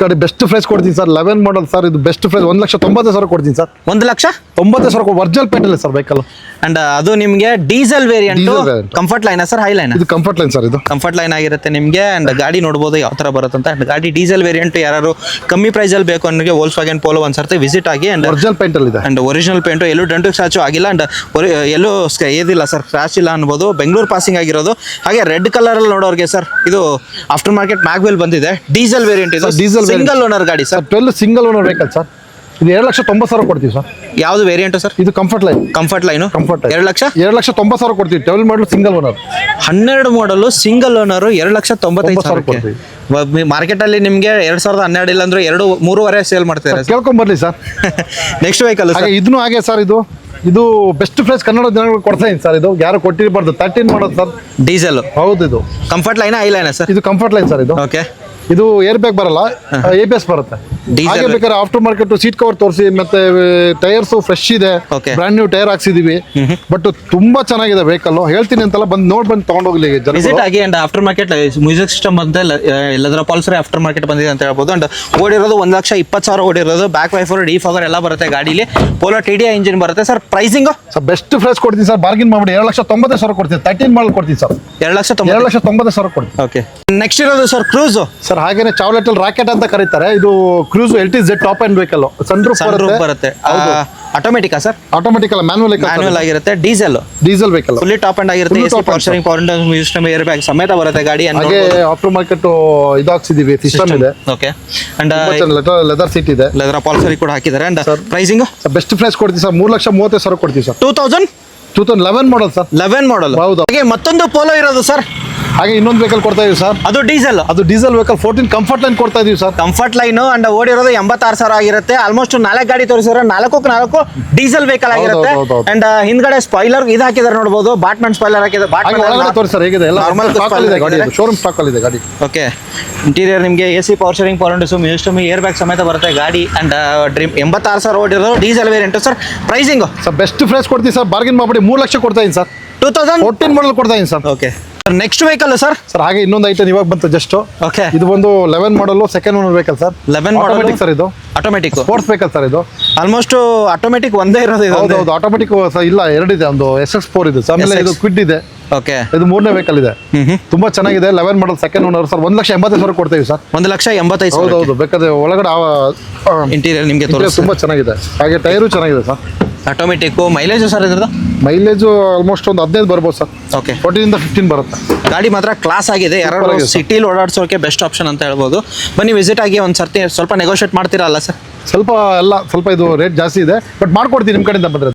Speaker 1: ಗಾಡಿ
Speaker 2: ಬೆಸ್ಟ್ ಪ್ರೈಸ್ ಕೊಡ್ತೀನಿ ಸರ್, 11 ಮಾಡಲ್ ಸರ್. ಇದು ಬೆಸ್ಟ್ ಪ್ರೈಸ್ 1,90,000 ಕೊಡ್ತೀನಿ ಸರ್.
Speaker 1: 1,90,000
Speaker 2: ವರ್ಜಲ್ ಪೇಟಲ್ ಸರ್ ವೆಹಿಕಲ್.
Speaker 1: ಅಂಡ್ ಅದು ನಿಮ್ಗೆ diesel variant.
Speaker 2: Diesel variant.
Speaker 1: Comfort line sir, high line?
Speaker 2: ಇದು ಕಂಫರ್ಟ್ ಲೈನ್ ಸರ್. ಇದು
Speaker 1: ಕಂಫರ್ಟ್ ಲೈನ್ ಆಗಿರುತ್ತೆ ನಿಮಗೆ. ಅಂಡ್ ಗಾಡಿ ನೋಡ್ಬೋದು ಯಾವ ತರ ಬರುತ್ತೆ ಅಂತ. ಅಂಡ್ ಗಾಡಿ ಡೀಸೆಲ್ ವೇರಿಯಂಟ್ ಯಾರು ಕಮ್ಮಿ ಪ್ರೈಸ್ ಅಲ್ಲಿ ಬೇಕು ಅನ್ನೋರಿಗೆ ವೋಲ್ಸ್ ವ್ಯಾಗನ್ ಪೋಲೋ ಒಂದ್ಸರ್ತಿ ವಿಸಿಟ್ ಆಗಿ. ಅಂಡ್
Speaker 2: ವರ್ಜಲ್ ಪೇಂಟ್ ಅಲ್ಲಿ ಇದೆ.
Speaker 1: ಅಂಡ್ ಒರಿಜಿನಲ್ ಪೇಂಟು, ಎಲ್ಲೂ ಡೆಂಟು ಸ್ಕ್ರಾಚು ಆಗಿಲ್ಲ. ಅಂಡ್ ಎಲ್ಲೂ ಏದಿಲ್ಲ ಸರ್, ಸ್ಕ್ರಾಚ್ ಇಲ್ಲ ಅನ್ಬೋದು. ಬೆಂಗಳೂರು ಪಾಸಿಂಗ್ ಆಗಿರೋದು. ಹಾಗೆ ರೆಡ್ ಕಲರ್ ಅಲ್ಲಿ ನೋಡೋರಿಗೆ ಸರ್, ಇದು ಆಫ್ಟರ್ ಮಾರ್ಕೆಟ್ ಮ್ಯಾಗ್ವೆಲ್ ಬಂದಿದೆ, ಡೀಸೆಲ್ ವೇರಿಯಂಟ್. ಇದು
Speaker 2: Diesel variant.
Speaker 1: ಸಿಂಗಲ್ ಓನರ್ ಗಾಡಿ sir.
Speaker 2: 12 single owner vehicle sir. ಇದು 2,90,000 ಕೊಡ್ತೀವಿ ಸರ್.
Speaker 1: ಯಾವ್ದು ವೇರಿಯಂಟ್ ಸರ್?
Speaker 2: ಇದು comfort line.
Speaker 1: Comfort line.
Speaker 2: Comfort
Speaker 1: 2,90,000
Speaker 2: ಕೊಡ್ತೀವಿ. 12 ಮಾಡಲು ಸಿಂಗಲ್ ಓನರ್.
Speaker 1: 12 ಮಾಡಲು ಸಿಂಗಲ್ ಓನರ್ 2,95,000
Speaker 2: ಕೊಡ್ತೀವಿ.
Speaker 1: ಮಾರ್ಕೆಟ್ ಅಲ್ಲಿ ನಿಮ್ಗೆ 2012 ಇಲ್ಲ ಅಂದ್ರೆ 3.5 ಸೇಲ್ ಮಾಡ್ತಾರೆ.
Speaker 2: ಕೇಳ್ಕೊಂಬರ್ಲಿ ಸರ್.
Speaker 1: ನೆಕ್ಸ್ಟ್ ವೆಹಿಕಲ್
Speaker 2: ಹಾಗೆ ಇದನ್ನು ಹಾಗೆ ಸರ್. ಇದು ಬೆಸ್ಟ್ ಪ್ರೈಸ್ ಕನ್ನಡ ಜನಗಳು ಕೊಡ್ತಾ ಇದ್ದೀನಿ ಸರ್. ಇದು ಯಾರು ಕೊಟ್ಟಿರಬಾರ್ದು. 13 ಮಾಡೋದು ಸರ್,
Speaker 1: ಡೀಸೆಲ್.
Speaker 2: ಹೌದು. ಇದು
Speaker 1: comfort line, I line sir?
Speaker 2: ಇದು ಕಂಫರ್ಟ್ ಲೈನ್ ಸರ್. ಇದು
Speaker 1: ಓಕೆ.
Speaker 2: ಇದು ಏರ್ ಬ್ಯಾಗ್ ಬರಲ್ಲ, ABS ಬರುತ್ತೆ.
Speaker 1: Diesel.
Speaker 2: ಹಾಗೆ ಬೇಕಾದ್ರೆ ಆಫ್ಟರ್ ಮಾರ್ಕೆಟ್ ಸೀಟ್ ಕವರ್ ತೋರಿಸಿ, ಮತ್ತೆ ಟೈರ್ಸ್ ಫ್ರೆಶ್ ಇದೆ,
Speaker 1: Okay.
Speaker 2: ಬ್ರ್ಯಾಂಡ್ ನ್ಯೂ ಟೈರ್ ಹಾಕ್ಸಿದೀವಿ. ಬಟ್ ತುಂಬಾ ಚೆನ್ನಾಗಿದೆ ವೆಹಿಕಲ್. ಹೇಳ್ತೀನಿ ಅಂತಲ್ಲ, ಬಂದು ತಗೊಂಡೋಗ್ಲಿ
Speaker 1: ವಿಸಿಟ್ ಆಗಿ. And after market music system ಅಂತ ಎಲ್ಲದರ ಪಲ್ಸರ್ ಆಫ್ಟರ್ ಮಾರ್ಕೆಟ್ ಬಂದಿದೆ ಅಂತ ಹೇಳ್ಬೋದು. ಅಂಡ್ ಓಡಿರೋದು 1,20,000 ಓಡಿರೋದು. ಬ್ಯಾಕ್ ವೈಫರ್, ಡಿಫಾಗರ್ ಎಲ್ಲ ಬರುತ್ತೆ ಗಾಡಿಲಿ. ಪೋಲೋ TDI ಇಂಜಿನ್ ಬರುತ್ತೆ sir. Pricing
Speaker 2: sir best price ಕೊಡ್ತೀನಿ ಸರ್. ಬಾರ್ಗಿನ್ ಮಾಡ್ಬಿಡಿ 2,90,000 ಕೊಡ್ತೀನಿ. 13 ಮಾಡಲ್ ಕೊಡ್ತೀನಿ ಸರ್. 2,90,000 ಕೊಡ್ತೀನಿ.
Speaker 1: ಓಕೆ. ನೆಕ್ಸ್ಟ್ ಇರೋದು ಸರ್ ಕ್ರೂಸ್.
Speaker 2: ಸರ್ ಹಾಗೇನೆ ಚಾವ್ಲೆಟ್ ಅಲ್ಲಿ ರಾಕೆಟ್ ಅಂತ ಕರೀತಾರೆ. ಇದು cruise LTZ top end vehicle. Sunroof
Speaker 1: ಬರುತ್ತೆ. ಆಟೋಮೆಟಿಕಾ ಸರ್?
Speaker 2: ಆಟೋಮೆಟಿಕ್ ಅಲ್ಲ, ಮ್ಯಾನ್ಯುವಲ್
Speaker 1: ಆಗಿರುತ್ತೆ. Diesel
Speaker 2: vehicle.
Speaker 1: Fully top and ಆಗಿರುತ್ತೆ. AC power steering, power windows, music system, air bag ಸಮೇತ ಬರುತ್ತೆ ಗಾಡಿ.
Speaker 2: ಹಾಗೆ ಆಫ್ಟರ್ ಮಾರ್ಕೆಟ್ ಇದು ಹಾಕ್ಸಿದೀವಿ, ಸಿಸ್ಟಮ್ ಇದೆ.
Speaker 1: ಓಕೆ. ಅಂಡ್
Speaker 2: ಲೆದರ್ ಸೀಟ್ ಇದೆ.
Speaker 1: ಲೆದರ್ ಪಾಲ್ಸರಿ ಕೂಡ ಹಾಕಿದ್ದಾರೆ. ಅಂಡ್ ಪ್ರೈಸಿಂಗ್
Speaker 2: ಬೆಸ್ಟ್ ಪ್ರೈಸ್ ಕೊಡ್ತೀವಿ ಸರ್. 3,30,000 ಕೊಡ್ತೀವಿ ಸರ್. 2011 model sir.
Speaker 1: 11 ಮಾಡಲ್.
Speaker 2: ಹೌದು.
Speaker 1: ಹಾಗೆ ಮತ್ತೊಂದು ಪೋಲೋ ಇರೋದು ಸರ್.
Speaker 2: ಹಾಗೆ ಇನ್ನೊಂದು ವೆಹಿಕಲ್ ಕೊಡ್ತಾ ಇದೀವಿ ಸರ್.
Speaker 1: ಅದು ಡೀಸೆಲ್
Speaker 2: ವೆಹಿಕಲ್ 14 ಕಂಫರ್ಟ್ ಲೈನ್ ಕೊಡ್ತಾ ಇದೀವಿ ಸರ್.
Speaker 1: Comfort line. ಅಂಡ್ ಓಡಿರೋದು 86,000 ಆಗಿರುತ್ತೆ. ಆಲ್ಮೋಸ್ಟ್ 4 ಗಾಡಿ ತೋರಿಸಿದ್ರೆ 4 ಡೀಸೆಲ್ ವೆಹಿಕಲ್ ಆಗಿರುತ್ತೆ.
Speaker 2: ಹೌದು.
Speaker 1: ಅಂಡ್ ಹಿಂದ್ಗಡೆ ಸ್ಪಾಯ್ಲರ್ ಇದು ಹಾಕಿದಾರೆ ನೋಡಬಹುದು. ಬಾಟ್ಮನ್ ಸ್ಪಾಯ್ಲರ್ ಹಾಕಿದ್ದಾರೆ.
Speaker 2: ಹಾಗೆ ಒಳಗಡೆ ತೋರಿಸಿ ಸರ್ ಹೇಗಿದೆ. ಎಲ್ಲ
Speaker 1: ನಾರ್ಮಲ್
Speaker 2: ಸ್ಟಾಕ್ ಅಲ್ಲಿ ಇದೆ ಗಾಡಿ. ಶೋರೂಮ್ ಸ್ಟಾಕ್ ಅಲ್ಲಿ ಇದೆ ಗಾಡಿ.
Speaker 1: ಓಕೆ. ಇಂಟೀರಿಯರ್ ನಿಮಗೆ AC power steering, power windows, music system, air bag ಸಮೇತ ಬರುತ್ತೆ ಗಾಡಿ. ಅಂಡ್ 86,000 ಓಡಿರೋದು diesel variant sir. Pricing
Speaker 2: sir best price ಕೊಡ್ತೀವಿ ಸರ್. ಬಾರ್ಗಿನ್ ಮಾಡ್ಬಿಡಿ 3 ಲಕ್ಷ ಕೊಡ್ತಾ ಇದೀನಿ ಸರ್. 2014 ಮಾಡಲ್ ಕೊಡ್ತಾ ಇದೀನಿ sir.
Speaker 1: Okay. Next vehicle sir.
Speaker 2: ಹಾಗೆ ಇನ್ನೊಂದು ಐಟಮ್ ಇವಾಗ ಬಂತು ಜಸ್ಟ್.
Speaker 1: ಓಕೆ.
Speaker 2: ಇದು ಒಂದು 11 ಮಾಡಲ್ second owner vehicle sir.
Speaker 1: 11 model
Speaker 2: sir. ಇದು
Speaker 1: ಆಟೋಮೆಟಿಕ್
Speaker 2: ಸ್ಪೋರ್ಟ್ಸ್ ವೆಹಿಕಲ್ ಸರ್. ಇದು
Speaker 1: ಆಲ್ಮೋಸ್ಟ್ ಆಟೋಮೆಟಿಕ್ ಒಂದೇ ಇರೋದು.
Speaker 2: ಹೌದು. ಆಟೋಮೆಟಿಕ್ ಇಲ್ಲ, 2 ಇದೆ. ಒಂದು SX4 ಇದೆ. ಆಮೇಲೆ ಇದು ಕ್ವಿಡ್ ಇದೆ.
Speaker 1: ಓಕೆ.
Speaker 2: ಇದು 3ನೇ ವೆಹಿಕಲ್ ಇದೆ. ತುಂಬಾ ಚೆನ್ನಾಗಿದೆ. 11 ಮಾಡಲ್ ಸೆಕೆಂಡ್ ಓನರ್ ಸರ್. 1,80,000 ಕೊಡ್ತೀವಿ ಸರ್.
Speaker 1: 1,85,000.
Speaker 2: ಹೌದು. ಬೇಕಾದ್ರೆ ಒಳಗಡೆ
Speaker 1: ಇಂಟೀರಿಯರ್ ನಿಮಗೆ
Speaker 2: ತುಂಬಾ ಚೆನ್ನಾಗಿದೆ. ಹಾಗೆ ಟೈರು ಚೆನ್ನಾಗಿದೆ ಸರ್.
Speaker 1: ಆಟೋಮೆಟಿಕ್. ಮೈಲೇಜ್ ಸರ್ ಇದ್ರದ್ದು?
Speaker 2: ಮೈಲೇಜ್ ಆಲ್ಮೋಸ್ಟ್ ಒಂದು 15 ಬರ್ಬೋದು ಸರ್.
Speaker 1: ಓಕೆ.
Speaker 2: 14 ಇಂದ 15 ಬರುತ್ತೆ.
Speaker 1: ಗಾಡಿ ಮಾತ್ರ ಕ್ಲಾಸ್ ಆಗಿದೆ. ಯಾರು ಸಿಟಿಲಿ ಓಡಾಡ್ಸೋಕೆ ಬೆಸ್ಟ್ ಆಪ್ಷನ್ ಅಂತ ಹೇಳ್ಬೋದು. ಬನ್ನಿ ವಿಸಿಟ್ ಆಗಿ ಒಂದು ಸರ್ತಿ ಸ್ವಲ್ಪ ನೆಗೋಷಿಯೇಟ್ ಮಾಡ್ತೀರಾ ಅಲ್ಲ ಸರ್?
Speaker 2: ಸ್ವಲ್ಪ ಇದು ರೇಟ್ ಜಾಸ್ತಿ ಇದೆ, ಬಟ್ ಮಾಡ್ಕೊಡ್ತೀನಿ ನಿಮ್ಮ ಕಡೆಯಿಂದ ಬಂದರೆ.